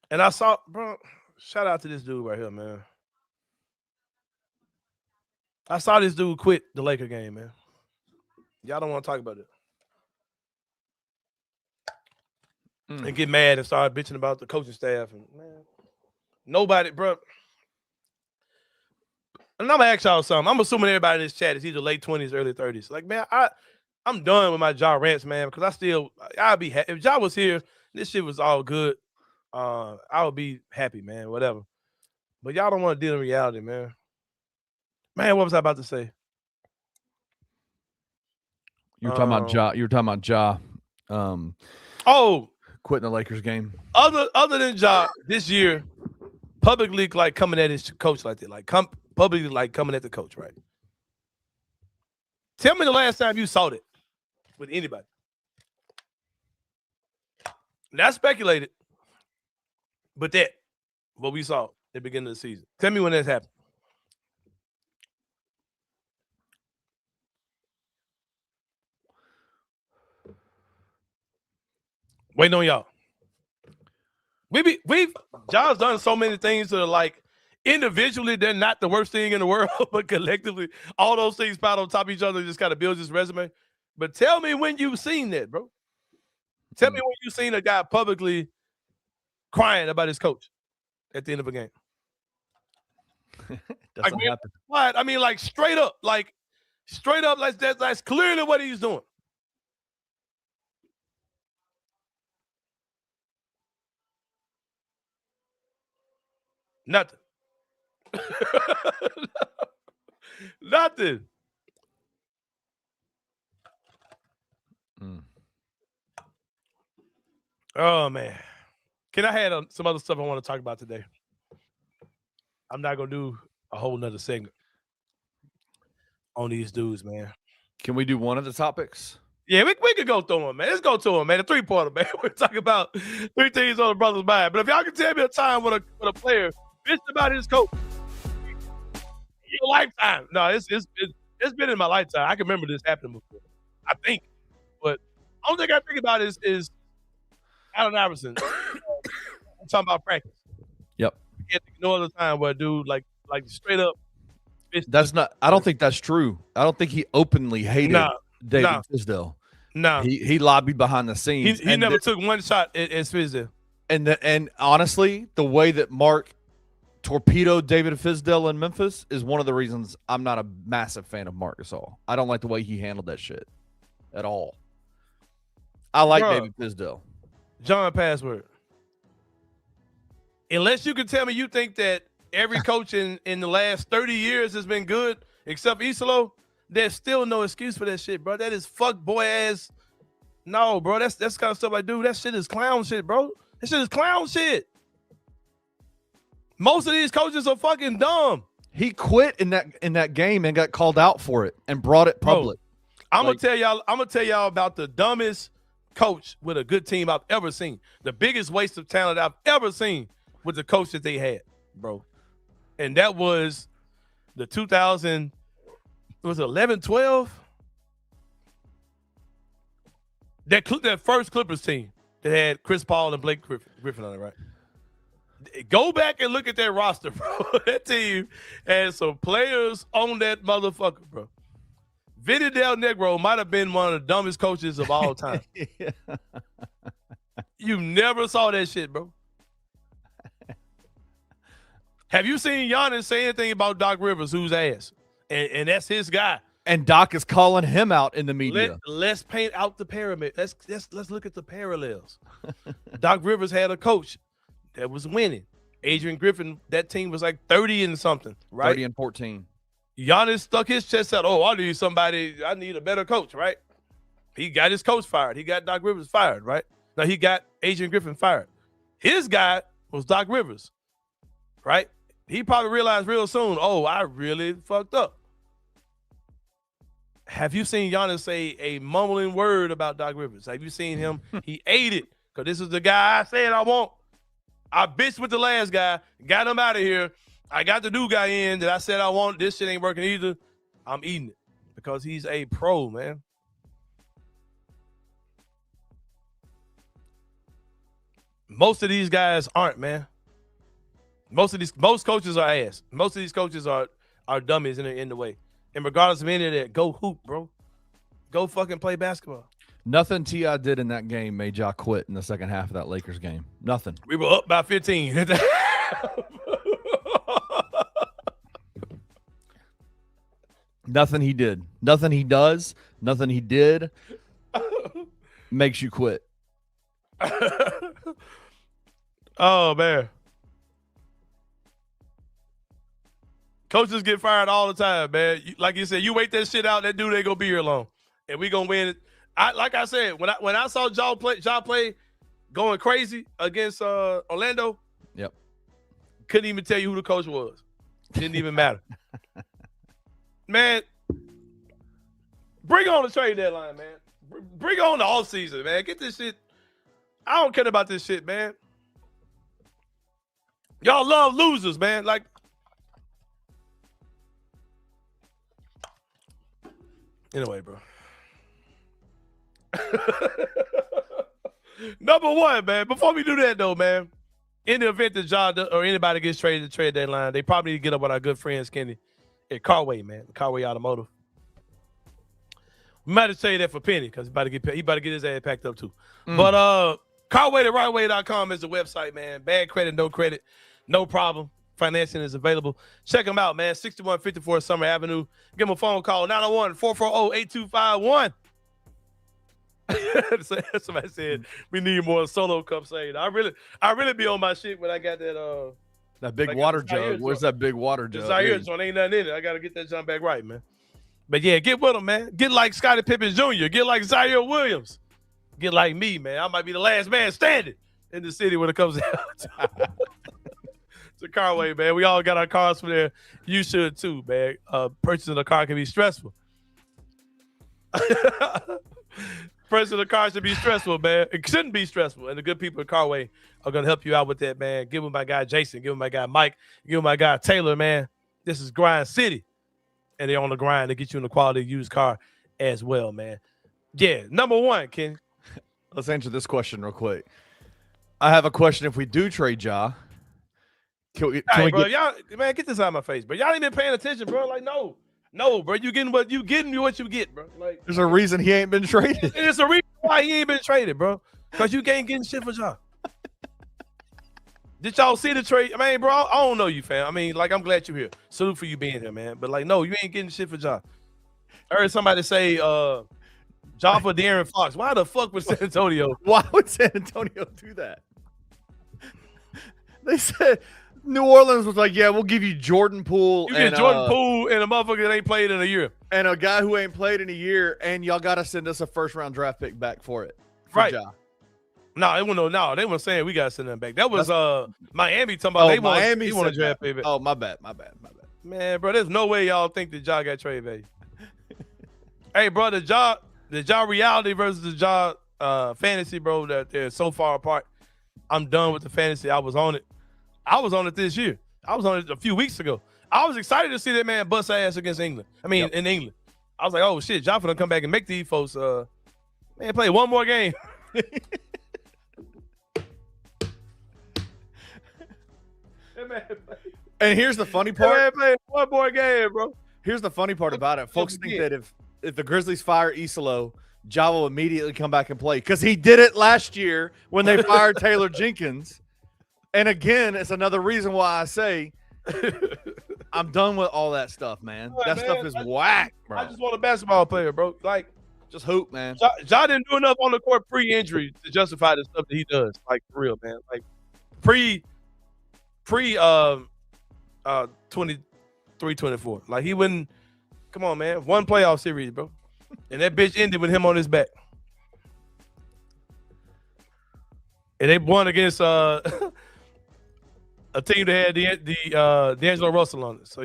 And I saw, bro, shout out to this dude right here, man. I saw this dude quit the Laker game, man. Y'all don't want to talk about it. And get mad and start bitching about the coaching staff. And man, nobody, bro. And I'm going to ask y'all something. I'm assuming everybody in this chat is either late 20s, early 30s. Like, man, I'm done with my Ja rants, man, because I'd be happy. If Ja was here, this shit was all good. I would be happy, man, whatever. But y'all don't want to deal in reality, man. Man, what was I about to say? You were talking about Ja. Quitting the Lakers game. Other than Ja this year, publicly like coming at his coach like that, like publicly like coming at the coach, right? Tell me the last time you saw that with anybody. Not speculated, but what we saw at the beginning of the season. Tell me when that's happened. Waiting on y'all. John's done so many things that are like individually they're not the worst thing in the world, but collectively all those things piled on top of each other just kind of builds his resume. But tell me when you've seen that, bro. Tell me when you've seen a guy publicly crying about his coach at the end of a game. Doesn't happen. What? I mean, like straight up, like that's clearly what he's doing. Nothing. Nothing. Oh man, can I have some other stuff I want to talk about today? I'm not gonna do a whole nother segment on these dudes, man. Can we do one of the topics? Yeah, we could go through them, man. Let's go to them, man. The three-pointer, man. We're talking about three things on the brother's mind. But if y'all can tell me a time when a player bitched about his coach in your lifetime. No, it's been in my lifetime. I can remember this happening before. I think. But the only thing I think about is Allen Iverson. I'm talking about practice. Yep. You can't think of no other time where a dude like straight up. That's not. I don't think that's true. I don't think he openly hated David Fizdale. No, he lobbied behind the scenes. He never took one shot at Fizdale. And honestly, the way that Mark torpedoed David Fizdale in Memphis is one of the reasons I'm not a massive fan of Marc Gasol. I don't like the way he handled that shit at all. I like David Fizdale. John Password. Unless you can tell me you think that every coach in the last 30 years has been good, except Isolo, there's still no excuse for that shit, bro. That is fuck boy ass. No, bro. That's the kind of stuff I do. That shit is clown shit, bro. That shit is clown shit. Most of these coaches are fucking dumb. He quit in that game and got called out for it and brought it public. Bro, I'm gonna tell y'all about the dumbest coach with a good team I've ever seen. The biggest waste of talent I've ever seen with the coach that they had, bro. And that was the 11-12? That first Clippers team that had Chris Paul and Blake Griffin on it, right? Go back and look at that roster, bro. That team had some players on that motherfucker, bro. Vinny Del Negro might have been one of the dumbest coaches of all time. You never saw that shit, bro. Have you seen Giannis say anything about Doc Rivers, who's ass? And that's his guy. And Doc is calling him out in the media. Let's paint out the pyramid. Let's look at the parallels. Doc Rivers had a coach that was winning. Adrian Griffin, that team was like 30 and something, right? 30-14. Giannis stuck his chest out. Oh, I need a better coach, right? He got his coach fired. He got Doc Rivers fired, right? Now he got Adrian Griffin fired. His guy was Doc Rivers, right? He probably realized real soon, oh, I really fucked up. Have you seen Giannis say a mumbling word about Doc Rivers? Have you seen him? He ate it because this is the guy I said I want. I bitched with the last guy, got him out of here. I got the new guy in that I said I want. This shit ain't working either. I'm eating it because he's a pro, man. Most of these guys aren't, man. Most coaches are ass. Most of these coaches are dummies in the way. And regardless of any of that, go hoop, bro. Go fucking play basketball. Nothing T.I. did in that game made y'all quit in the second half of that Lakers game. Nothing. We were up by 15. Nothing he did. Nothing he does. Nothing he did makes you quit. Oh, man. Coaches get fired all the time, man. Like you said, you wait that shit out, that dude ain't gonna be here long, and we gonna win it. Like I said, when I saw Ja play going crazy against Orlando, yep, couldn't even tell you who the coach was. Didn't even matter. Man, bring on the trade deadline, man. Bring on the offseason, man. Get this shit. I don't care about this shit, man. Y'all love losers, man. Like. Anyway, bro. Number one, man. Before we do that, though, man, in the event that Ja or anybody gets traded to trade deadline, they probably need to get up with our good friends, Kenny, at Carway, man. Carway Automotive. We might have tell you that for Penny because he about to get his ass packed up too. But Carway to rightway.com is the website, man. Bad credit, no credit, no problem. Financing is available. Check them out, man. 6154 Summer Avenue. Give them a phone call, 901-440-8251. Somebody said we need more solo cup saying. I really be on my shit when I got that big water jug. Where's that big water jug? Zaire joint ain't nothing in it. I gotta get that jump back right, man. But yeah, get with them, man. Get like Scottie Pippen Jr. Get like Zaire Williams. Get like me, man. I might be the last man standing in the city when it comes out to Carway, man. We all got our cars from there. You should too, man. Purchasing a car can be stressful. Purchasing a car should be stressful, man. It shouldn't be stressful. And the good people at Carway are going to help you out with that, man. Give them my guy Jason. Give them my guy Mike. Give them my guy Taylor, man. This is Grind City. And they're on the grind to get you in the quality used car as well, man. Yeah, number one, Ken. Let's answer this question real quick. I have a question. If we do trade Ja, can we bro, y'all, man, get this out of my face, bro. Y'all ain't been paying attention, bro. Like, no, bro. You getting what you get, bro. Like, there's a reason he ain't been traded. There's a reason why he ain't been traded, bro. Because you ain't getting shit for Ja. Did y'all see the trade? I mean, bro, I don't know you, fam. I mean, like, I'm glad you're here. Salute for you being here, man. But, like, no, you ain't getting shit for Ja. I heard somebody say, Ja for De'Aaron Fox. Why the fuck would San Antonio? Why would San Antonio do that? They said New Orleans was like, yeah, we'll give you Jordan Poole. You get Jordan Poole and a motherfucker that ain't played in a year. And a guy who ain't played in a year, and y'all got to send us a first-round draft pick back for it. Right. Ja. No, they weren't saying we got to send them back. That was Miami talking about they want a draft pick back. Oh, my bad. Man, bro, there's no way y'all think that Ja got traded back. Hey, bro, the Ja reality versus the Ja fantasy, bro, that they're so far apart. I'm done with the fantasy. I was on it this year. I was on it a few weeks ago. I was excited to see that man bust ass against England. I mean, in England. I was like, oh, shit, Ja finna come back and make these folks, play one more game. And here's the funny part. Play one more game, bro. Here's the funny part about it. Folks think that if the Grizzlies fire Isolo, Ja will immediately come back and play because he did it last year when they fired Taylor Jenkins. And again, it's another reason why I say I'm done with all that stuff, man. Stuff is whack, bro. I just want a basketball player, bro. Like, just hoop, man. Ja didn't do enough on the court pre-injury to justify the stuff that he does. Like, for real, man. Like, pre 23-24. Like, he wouldn't. Come on, man. One playoff series, bro. And that bitch ended with him on his back. And they won against a team that had the D'Angelo Russell on it. So,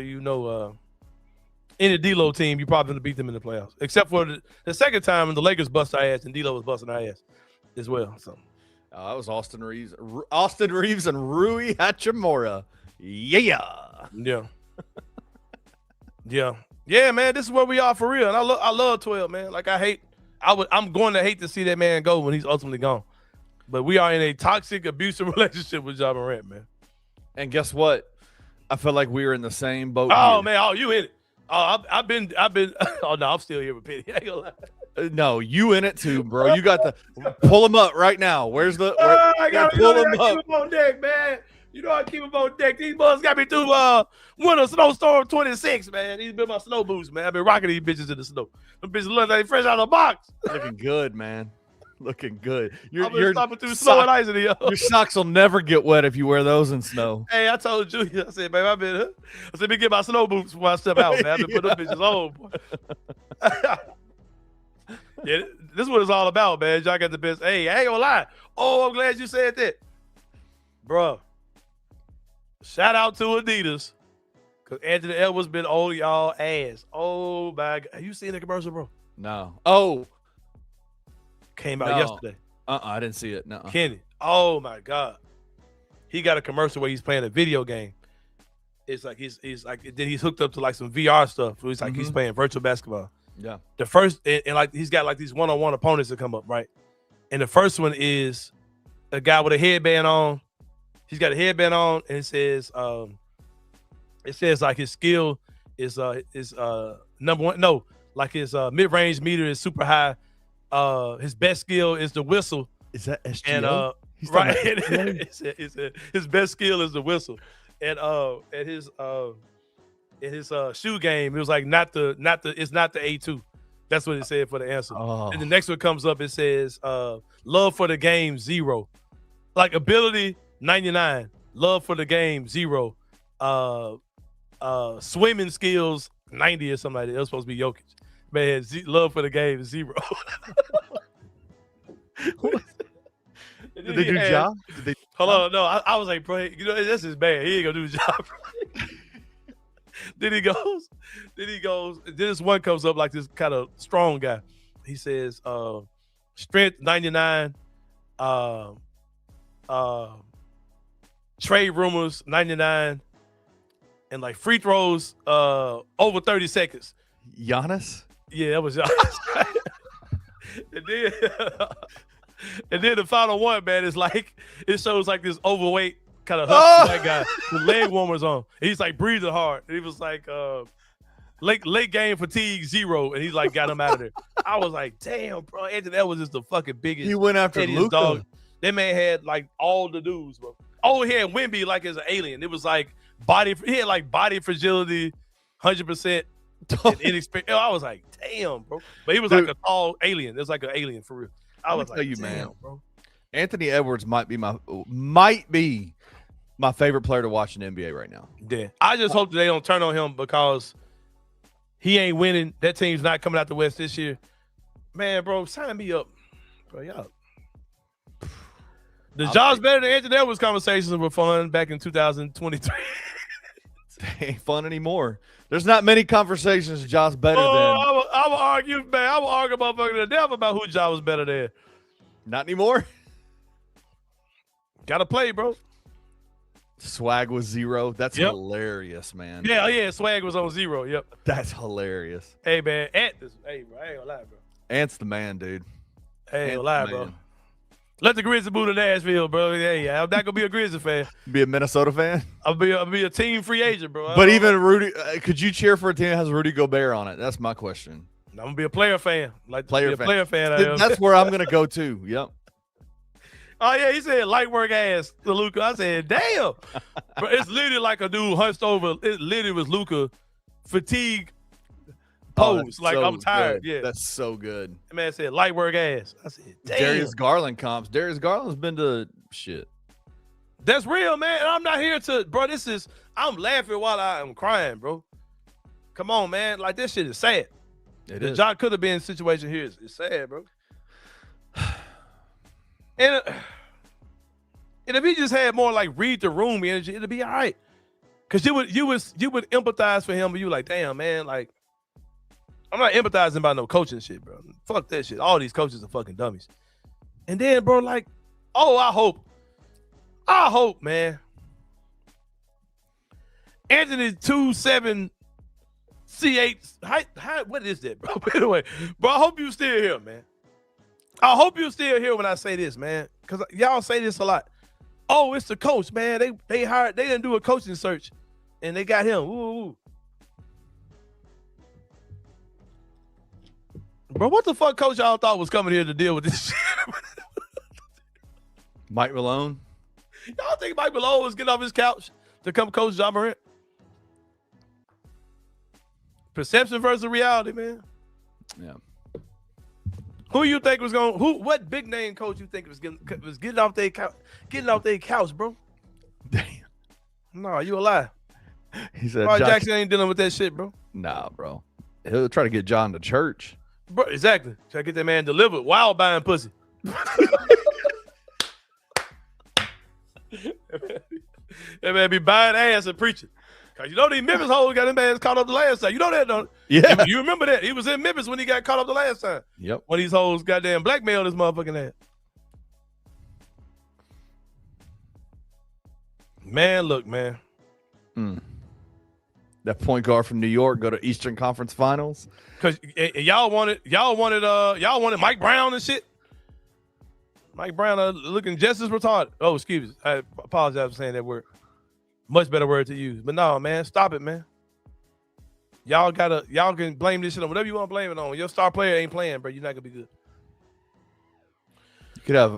any D-Lo team, you probably going to beat them in the playoffs. Except for the second time when the Lakers bust our ass and D-Lo was busting our ass as well. So that was Austin Reeves and Rui Hachimura. Yeah. Yeah, man, this is where we are for real. And I love 12, man. Like, I'm going to hate to see that man go when he's ultimately gone. But we are in a toxic, abusive relationship with Ja Morant, man. And guess what? I feel like we were in the same boat. Oh, man, you in it. Oh, I've been. Oh no, I'm still here with Penny. I ain't gonna lie. No, you in it too, bro. You got to pull him up right now. Where's the? I gotta pull him up. Keep him on deck, man. You know I keep him on deck. These boys got me through winter snowstorm 26, man. These been my snow boots, man. I've been rocking these bitches in the snow. Them bitches look like fresh out of the box. Looking good, man. Looking good. You're stopping through snow and ice in the your socks will never get wet if you wear those in snow. Hey, I told Julia, I said, babe, let me get my snow boots before I step out, man. I've been putting them bitches on, boy. Yeah, this is what it's all about, man. Y'all got the best. Hey, I ain't gonna lie. Oh, I'm glad you said that. Bro, shout out to Adidas. Because Anthony Edwards been on y'all ass. Oh, my God. Have you seen the commercial, bro? No. Oh. Came out yesterday. I didn't see it. No. Kenny. Oh, my God. He got a commercial where he's playing a video game. It's like he's hooked up to like some VR stuff. So it's like he's playing virtual basketball. Yeah. The first and like he's got like these one-on-one opponents that come up, right? And the first one is a guy with a headband on. He's got a headband on, and it says like his skill is number one. No, like his mid-range meter is super high. His best skill is the whistle. Is that SGO? And right, his best skill is the whistle. And at his shoe game, it was like it's not the A2. That's what it said for the answer. Oh. And the next one comes up, it says love for the game 0. Like ability 99, love for the game 0. Swimming skills 90 or something like that. It was supposed to be Jokic. Man, love for the game 0. Did they do job? Hold on, no, I was like, bro, you know, this is bad. He ain't gonna do the job. Then he goes. Then this one comes up like this kind of strong guy. He says, strength 99, trade rumors 99, and like free throws over 30 seconds. Giannis? Yeah, that was Giannis. And then the final one, man, is like it shows like this overweight kind of husky guy with leg warmers on. And he's like breathing hard. And he was like late game fatigue 0, and he's like got him out of there. I was like, damn, bro, Anthony, that was just the fucking biggest. He went after Luka. Dog. That man had like all the dudes, bro. Oh, he had Wemby like as an alien. It was like he had like body fragility, 100%. Inexperienced. I was like, damn, bro. But he was like a tall alien. It was like an alien for real. I was like, damn, man, bro. Anthony Edwards might be my favorite player to watch in the NBA right now. Yeah. I just hope that they don't turn on him because he ain't winning. That team's not coming out the West this year. Man, bro, sign me up. Bro, y'all. The job's better than Anthony Edwards conversations were fun back in 2023. They ain't fun anymore. There's not many conversations Josh better than. I will argue, man. I will argue motherfucker to death about who Josh was better than. Not anymore. Gotta play, bro. Swag was 0. That's hilarious, man. Yeah. Swag was on 0. Yep. That's hilarious. Hey, man. Hey, bro. I ain't gonna lie, bro. Ant's the man, dude. I ain't gonna lie, bro. Let the Grizzlies move to Nashville, bro. Hey, I'm not gonna be a Grizzlies fan. Be a Minnesota fan? I'll be a team free agent, bro. But even Rudy, could you cheer for a team that has Rudy Gobert on it? That's my question. I'm gonna be a player fan. Player fan. That's where I'm gonna go to. Yep. Oh yeah, he said light work ass to Luka. I said, damn. Bro, it's literally like a dude hunched over. It literally was Luka fatigue pose. Like, I'm tired. Good. Yeah. That's so good. The man said light work ass. I said, damn. Darius Garland comps. Darius Garland's been to shit. That's real, man. And I'm not here to, bro. I'm laughing while I am crying, bro. Come on, man. Like, this shit is sad. It is. John could have been in a situation here. It's sad, bro. And if he just had more like read the room energy, it'd be all right. Cause you would empathize for him, but you like, damn, man, like I'm not empathizing about no coaching shit, bro. Fuck that shit. All these coaches are fucking dummies. And then, bro, like, I hope, man. Anthony 2'7" C8. What is that, bro? Anyway, bro, I hope you still here, man. I hope you still here when I say this, man. Because y'all say this a lot. Oh, it's the coach, man. They didn't do a coaching search, and they got him. Ooh. Bro, what the fuck coach y'all thought was coming here to deal with this shit? Mike Malone? Y'all think Mike Malone was getting off his couch to come coach John Morant? Perception versus reality, man. Yeah. Who you think was going? What big name coach you think was getting off their couch, bro? Damn. No, you a lie. He said Jackson ain't dealing with that shit, bro. Nah, bro. He'll try to get John to church. Bro, exactly. Try to get that man delivered while buying pussy. That man be buying ass and preaching. Cause you know these Memphis hoes got them ass caught up the last time. You know that, don't you? Yeah. You remember that? He was in Memphis when he got caught up the last time. Yep. When these hoes goddamn blackmailed his motherfucking ass. Man, look, man. That point guard from New York go to Eastern Conference Finals. Cause y'all wanted Mike Brown and shit. Mike Brown looking just as retarded. Oh, excuse me. I apologize for saying that word. Much better word to use. But no, man, stop it, man. Y'all can blame this shit on whatever you want to blame it on. Your star player ain't playing, bro. You're not gonna be good.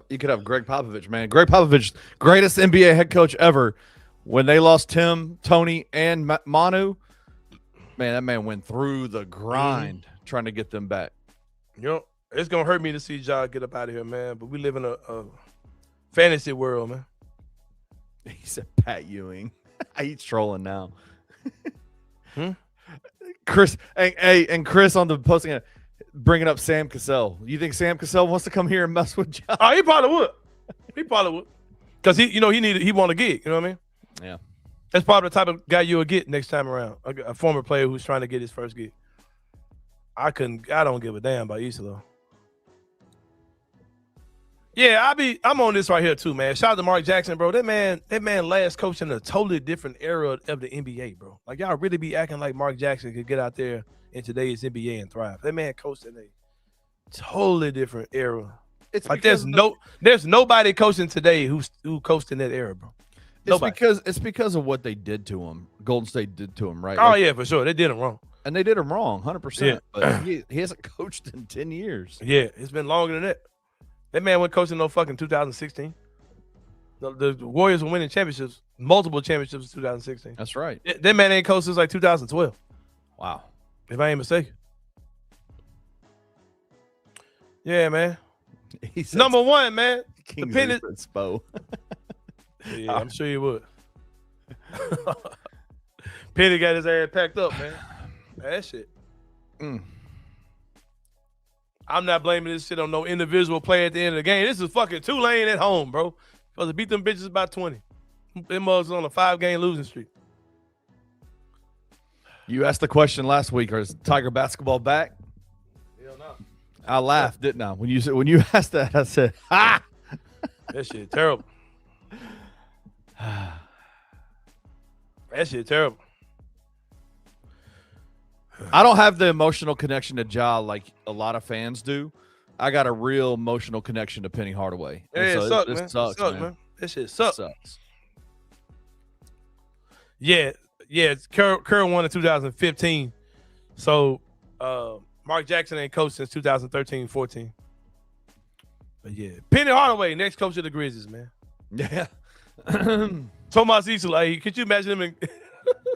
You could have Greg Popovich, man. Greg Popovich, greatest NBA head coach ever. When they lost Tim, Tony, and Manu, man, that man went through the grind trying to get them back. It's gonna hurt me to see Ja get up out of here, man. But we live in a fantasy world, man. He said Pat Ewing. He's trolling now. Chris and Chris on the posting bringing up Sam Cassell. You think Sam Cassell wants to come here and mess with Ja? Oh, he probably would. He probably would. Because he want a gig. You know what I mean? Yeah. That's probably the type of guy you'll get next time around. A former player who's trying to get his first gig. I don't give a damn about Isolo. Yeah, I'm on this right here too, man. Shout out to Mark Jackson, bro. That man last coached in a totally different era of the NBA, bro. Like y'all really be acting like Mark Jackson could get out there in today's NBA and thrive. That man coached in a totally different era. It's like there's nobody coaching today who coached in that era, bro. It's because of what they did to him. Golden State did to him, right? Oh yeah, for sure. They did him wrong. And they did him wrong, 100%. Yeah. But he hasn't coached in 10 years. Yeah, it's been longer than that. That man went coaching no fucking 2016. The Warriors were winning championships, multiple championships in 2016. That's right. That man ain't coached since like 2012. Wow. If I ain't mistaken. Yeah, man. He's number one, man. King's Spo. Yeah, I'm sure he would. Penny got his ass packed up, man. That shit. I'm not blaming this shit on no individual player at the end of the game. This is fucking Tulane at home, bro. Supposed to beat them bitches by 20. Them mugs on a 5-game losing streak. You asked the question last week, is Tiger basketball back? Hell no. I laughed, didn't I? When you asked that, I said, ha! That shit terrible. That shit terrible. I don't have the emotional connection to Ja like a lot of fans do. I got a real emotional connection to Penny Hardaway. Yeah, it sucks, man. That shit sucks. Yeah. Kerr won in 2015. So Mark Jackson ain't coached since 2013-14. But yeah, Penny Hardaway, next coach of the Grizzlies, man. Yeah. Tomas Isola, could you imagine him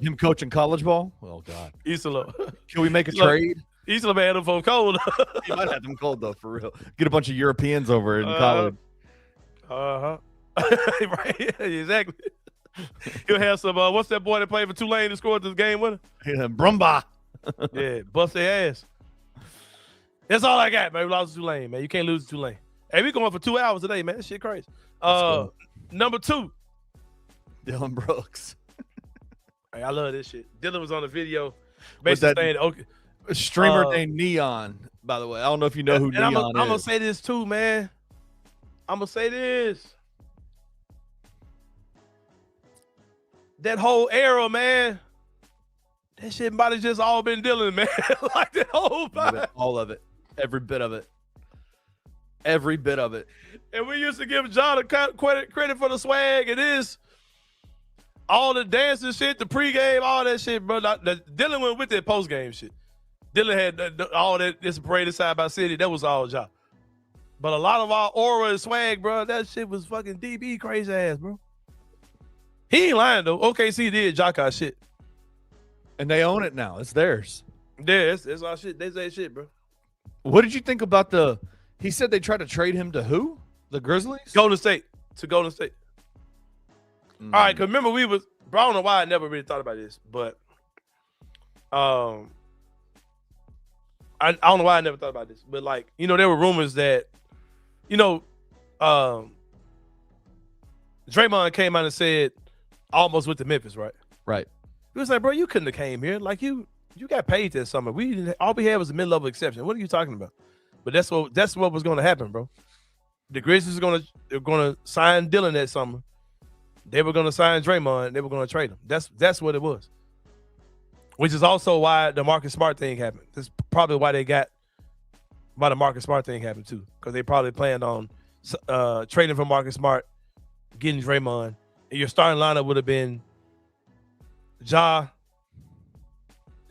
him coaching college ball? Oh God. Isola. Can we make a trade? Isola had him for cold. He might have them cold though, for real. Get a bunch of Europeans over in college. Right. Yeah, exactly. He'll have some. What's that boy that played for Tulane that scored this game winner? Yeah, Brumbaugh. Yeah, bust their ass. That's all I got, man. We lost to Tulane, man. You can't lose to Tulane. Hey, we going for 2 hours today, man. That shit crazy. Number 2, Dillon Brooks. Hey, I love this shit. Dillon was on the video, basically saying, "Okay." A streamer named Neon, by the way. I don't know if you know who Neon is. I'm gonna say this too, man. I'm gonna say this. That whole era, man. That shit might have just all been Dillon, man. Like that whole vibe. All of it. Every bit of it. Every bit of it. And we used to give John credit for the swag. It is all the dancing shit, the pregame, all that shit, bro. Dillon went with that postgame shit. Dillon had all that, this paraded side by city. That was all John. But a lot of our aura and swag, bro, that shit was fucking DB crazy ass, bro. He ain't lying, though. OKC did Jaka shit. And they own it now. It's theirs. Yeah, it's our shit. They say shit, bro. What did you think about he said they tried to trade him to who? The Grizzlies? Golden State. To Golden State. All right, because remember bro, I don't know why I never really thought about this, but I don't know why I never thought about this, but like, there were rumors that, Draymond came out and said almost with the Memphis, right? Right. He was like, bro, you couldn't have came here. Like you got paid this summer. All we had was a mid-level exception. What are you talking about? But that's what was going to happen, bro. The Grizzlies they're going to sign Dillon that summer. They were going to sign Draymond. They were going to trade him. That's what it was. Which is also why the Marcus Smart thing happened. That's probably why the Marcus Smart thing happened too, because they probably planned on trading for Marcus Smart, getting Draymond, and your starting lineup would have been Ja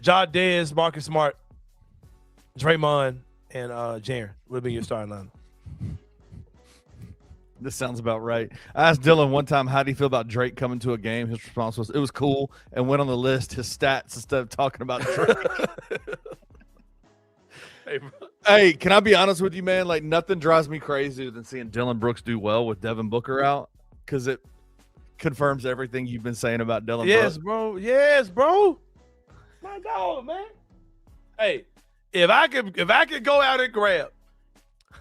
Dez, Marcus Smart, Draymond, and Jaren would have been your starting lineup. This sounds about right. I asked Dylan one time, how do you feel about Drake coming to a game? His response was, it was cool, and went on the list, his stats, instead of talking about Drake. Hey, can I be honest with you, man? Like, nothing drives me crazier than seeing Dillon Brooks do well with Devin Booker out, because it confirms everything you've been saying about Dillon Brooks. Yes, bro. My dog, man. Hey, if I could go out and grab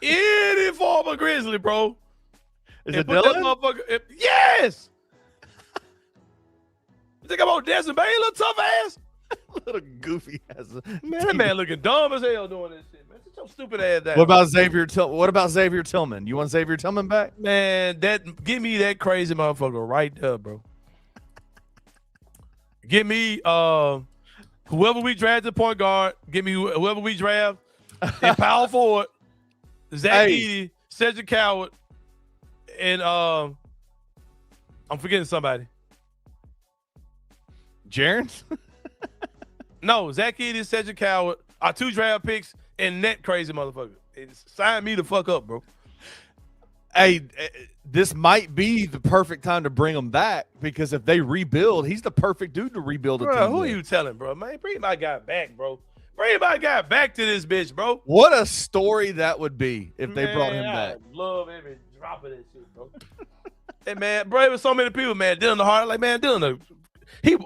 any former Grizzly, bro. Is it Dillon? Yes. You think I'm on Desmond Baylor, tough ass? Little goofy ass. Man, that man looking dumb as hell doing this shit, man. Sit your stupid ass down. What about Xavier Tillman? You want Xavier Tillman back? Man, give me that crazy motherfucker right there, bro. Give me whoever we draft at point guard. Give me whoever we draft in power forward. Zach Edey, Cedric Coward, and I'm forgetting somebody. Jaren? No, Zach Edey, Cedric Coward, our 2 draft picks, and that crazy motherfucker. Sign me the fuck up, bro. Hey, this might be the perfect time to bring him back, because if they rebuild, he's the perfect dude to rebuild a team. Who are you telling, bro? Man, bring my guy back, bro. Bring my guy back to this bitch, bro. What a story that would be if they brought him back. I love every drop of that shit, bro. Hey, man, bro, it was so many people, man. Dillon the Hard, like, man, Dillon,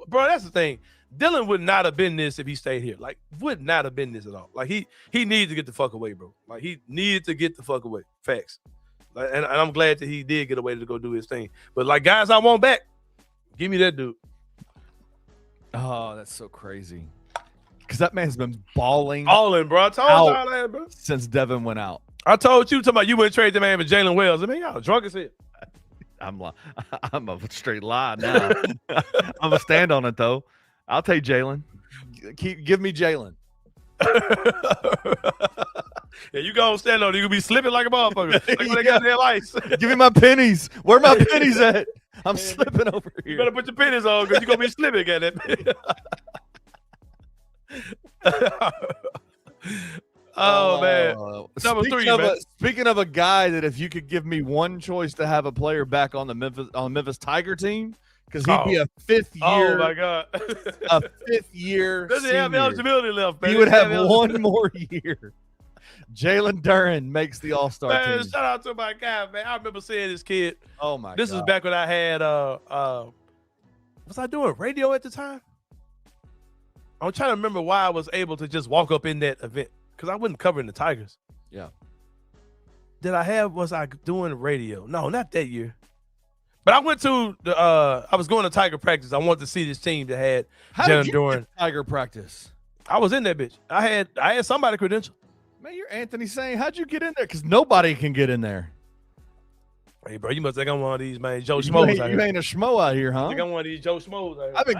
bro, that's the thing. Dillon would not have been this if he stayed here. Like, would not have been this at all. Like, he needed to get the fuck away, bro. Like, he needed to get the fuck away. Facts. Like, and I'm glad that he did get away to go do his thing. But, like, guys I want back, give me that dude. Oh, that's so crazy. Because that man's been balling. Balling, bro. I told y'all that, bro. Since Devin went out. I told you, talking about you wouldn't trade the man for Jalen Wells. I mean, y'all drunk as hell. I'm a straight lie now. I'm going to stand on it, though. I'll take Jalen. Give me Jalen. Yeah, you gonna stand on it. You gonna be slipping like a motherfucker. Like when they got their lights. Give me my pennies. Where my pennies at? I'm slipping over here. You better put your pennies on, because you're gonna be slipping at that. Oh man. Number 3, man. Speaking of a guy that, if you could give me one choice to have a player back on the Memphis Tiger team, because he'd be a 5th year. Oh my God. A 5th year. Doesn't have eligibility left, man. He would have one more year. Jalen Duren makes the All-Star team. Shout out to my guy, man. I remember seeing this kid. Oh my God. This was back when I had was I doing radio at the time? I'm trying to remember why I was able to just walk up in that event, because I wasn't covering the Tigers. Yeah. Was I doing radio? No, not that year. But I went to the I was going to Tiger practice. I wanted to see this team that had Jalen Duren. Tiger practice. I was in that bitch. I had somebody credential. Man, you're Anthony Sain. How'd you get in there? Because nobody can get in there. Hey, bro, you must think I'm one of these, man, Joe Schmoes out here. You ain't a schmo out here, huh? I think I'm one of these Joe Schmoes out here. I've been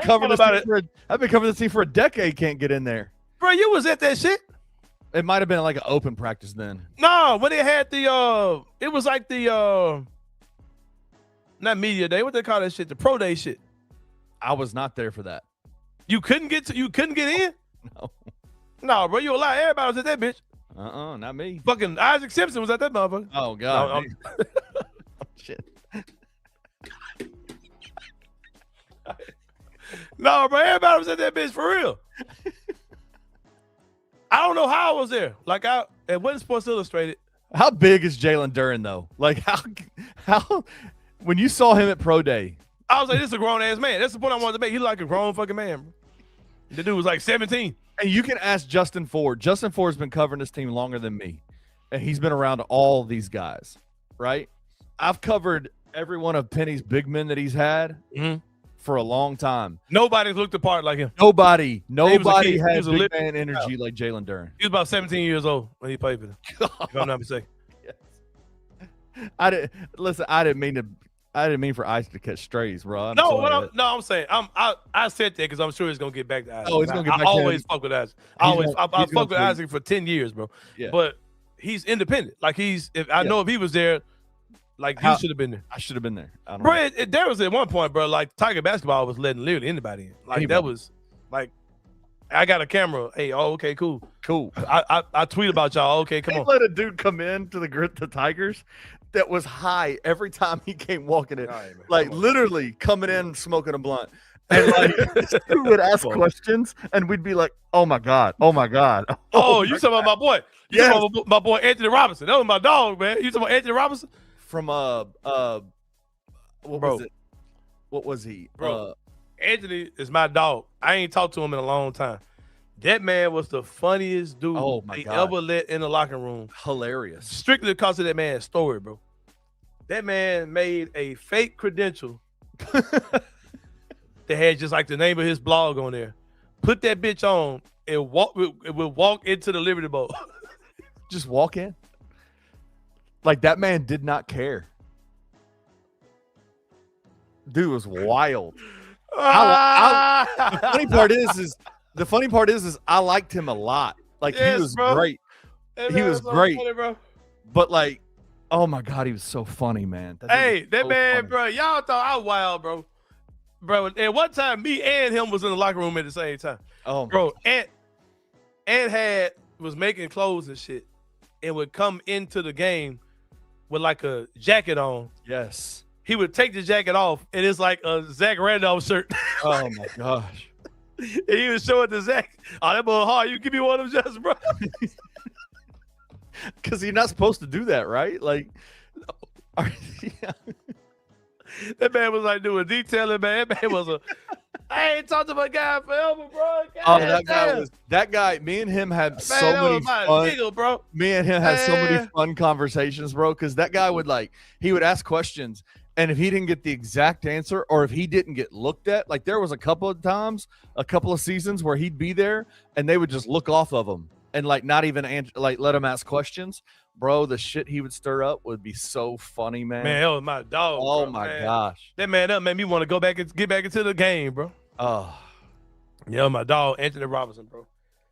covering this team for a decade. Can't get in there. Bro, you was at that shit. It might have been like an open practice then. No, when they had the it was like the not media day. What they call that shit? The pro day shit. I was not there for that. You couldn't get in? No. No, bro, you a lie. Everybody was at that bitch. Not me. Fucking Isaac Simpson was at that motherfucker. Oh God. No, shit. No, bro, everybody was at that bitch for real. I don't know how I was there. Like, it wasn't Sports Illustrated. How big is Jalen Duren though? Like how when you saw him at Pro Day, I was like, this is a grown ass man. That's the point I wanted to make. He's like a grown fucking man, bro. The dude was like 17. And you can ask Justin Ford. Justin Ford's been covering this team longer than me, and he's been around all these guys, right? I've covered every one of Penny's big men that he's had for a long time. Nobody's looked apart like him. Nobody He has was big man energy like Jalen Duren. He was about 17 years old when he played for them, if I'm not mistaken. Yes. I didn't mean for Isaac to catch strays, bro. I'm saying I said that because I'm sure he's gonna get back to Isaac. Oh, he's gonna get back I to always him. fuck with Isaac. I fuck with Isaac for 10 years, bro. Yeah. But he's independent. Like I know if he was there, Like you should have been there. I should have been there. I don't Bro, know. there was at one point, bro, like Tiger basketball was letting literally anybody in. Like that was like, I got a camera. Hey, okay, cool. I tweet about y'all. Okay, come on. Let a dude come in to the Tigers that was high every time he came walking in. Right, like literally coming in smoking a blunt. And like he would ask questions and we'd be like, oh my God. Oh, you talking about my boy. You talking about my boy Anthony Robinson. That was my dog, man. You talking about Anthony Robinson? From what was it? What was he? Bro, Anthony is my dog. I ain't talked to him in a long time. That man was the funniest dude they ever let in the locker room. Hilarious. Strictly because of that man's story, bro. That man made a fake credential that had just like the name of his blog on there. Put that bitch on and it would walk into the Liberty Bowl. Just walk in. Like that man did not care. Dude was wild. The funny part is I liked him a lot. Like he was great. He was great. Funny, bro. But like, oh my God, he was so funny, man. That man, funny. Bro, y'all thought I was wild, bro. Bro, and one time me and him was in the locker room at the same time. Oh, bro, Ant was making clothes and shit, and would come into the game with like a jacket on. Yes. He would take the jacket off, and it's like a Zach Randolph shirt. Oh my gosh. And he was showing the Zach, oh, that boy hard. You give me one of them, just bro. Because you're not supposed to do that, right? Like, that man was like doing detailing, man. That man was I ain't talked to my guy forever, bro. That guy. Me and him had so many fun. Nigga, bro. Me and him had so many fun conversations, bro. Because that guy would he would ask questions, and if he didn't get the exact answer, or if he didn't get looked at, like there was a couple of times, a couple of seasons where he'd be there, and they would just look off of him and like not even let him ask questions. Bro, the shit he would stir up would be so funny, man. Man, that was my dog. Oh bro, my man. gosh. That man up made me want to go back and get back into the game, bro. Oh. Yeah, my dog, Anthony Robinson, bro.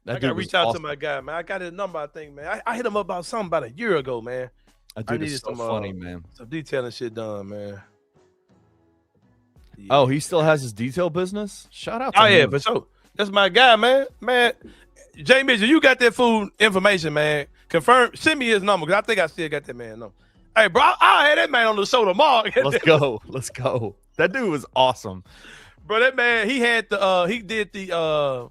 That I gotta reach out to my guy, man. I got his number, I think, man. I hit him up about something about a year ago, man. That dude is so funny, man. Some detailing shit done, man. Yeah. Oh, he still has his detail business? Shout out to him. Yeah, for sure. That's my guy, man. Man, Jay Mitchell, you got that food information, man. Confirm. Send me his number, because I think I still got that man number. Hey, bro, I'll have that man on the show tomorrow. Let's go. That dude was awesome. Bro, that man, he did the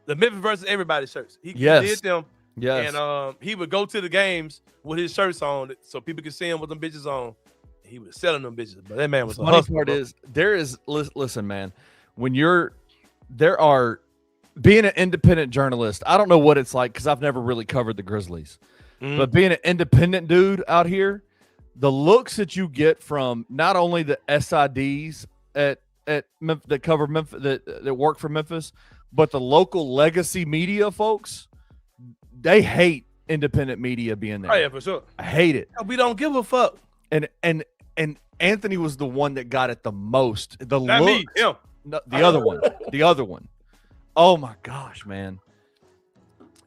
Memphis versus everybody shirts. He did them. Yes. And he would go to the games with his shirts on so people could see him with them bitches on. He was selling them bitches. But that man was a hustler. Listen, man, when being an independent journalist, I don't know what it's like because I've never really covered the Grizzlies. Mm-hmm. But being an independent dude out here, the looks that you get from not only the SIDs that cover Memphis, that work for Memphis, but the local legacy media folks, they hate independent media being there. Oh yeah, for sure. I hate it. We don't give a fuck. And Anthony was the one that got it the most. The other one. Oh my gosh, man.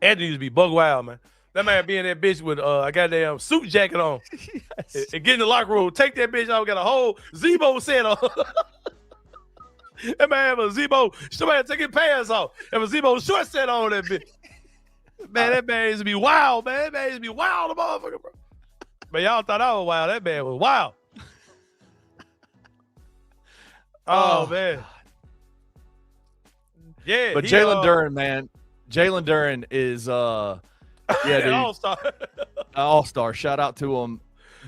Anthony used to be bug wild, man. That man be in that bitch with a goddamn suit jacket on. Yes. And get in the locker room, take that bitch out, got a whole Zebo set on. That man have a Zebo. Somebody take his pants off. Have a Zebo short set on that bitch. Man, that man used to be wild, man. That man used to be wild, the motherfucker, bro. But y'all thought I was wild. That man was wild. Oh man. Yeah. But Jalen Duren, man. Jalen Duren is dude. All-star. All-star. Shout out to him.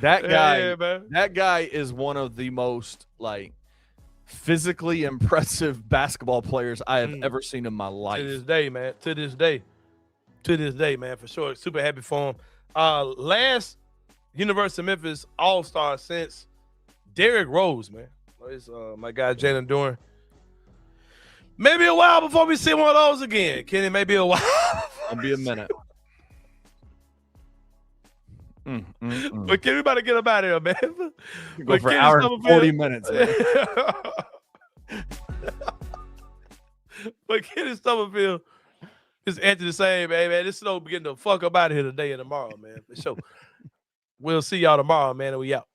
That guy is one of the most physically impressive basketball players I have ever seen in my life. To this day, man. To this day, man, for sure. Super happy for him. Last University of Memphis All-Star since Derrick Rose, man. It's my guy Jalen Duren. Maybe a while before we see one of those again. Kenny, maybe a while. It'll be a minute. But Kenny, we about to get him out of here, man. Go for an hour and 40 minutes. But Kenny Stubblefield is Anthony saying, man, this snow be getting the fuck up out of here today and tomorrow, man. For sure. We'll see y'all tomorrow, man, and we out.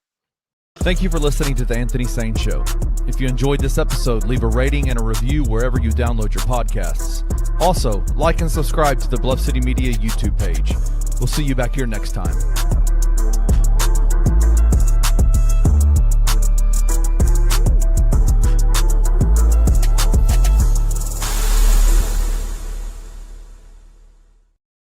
Thank you for listening to The Anthony Sain Show. If you enjoyed this episode, leave a rating and a review wherever you download your podcasts. Also, like and subscribe to the Bluff City Media YouTube page. We'll see you back here next time.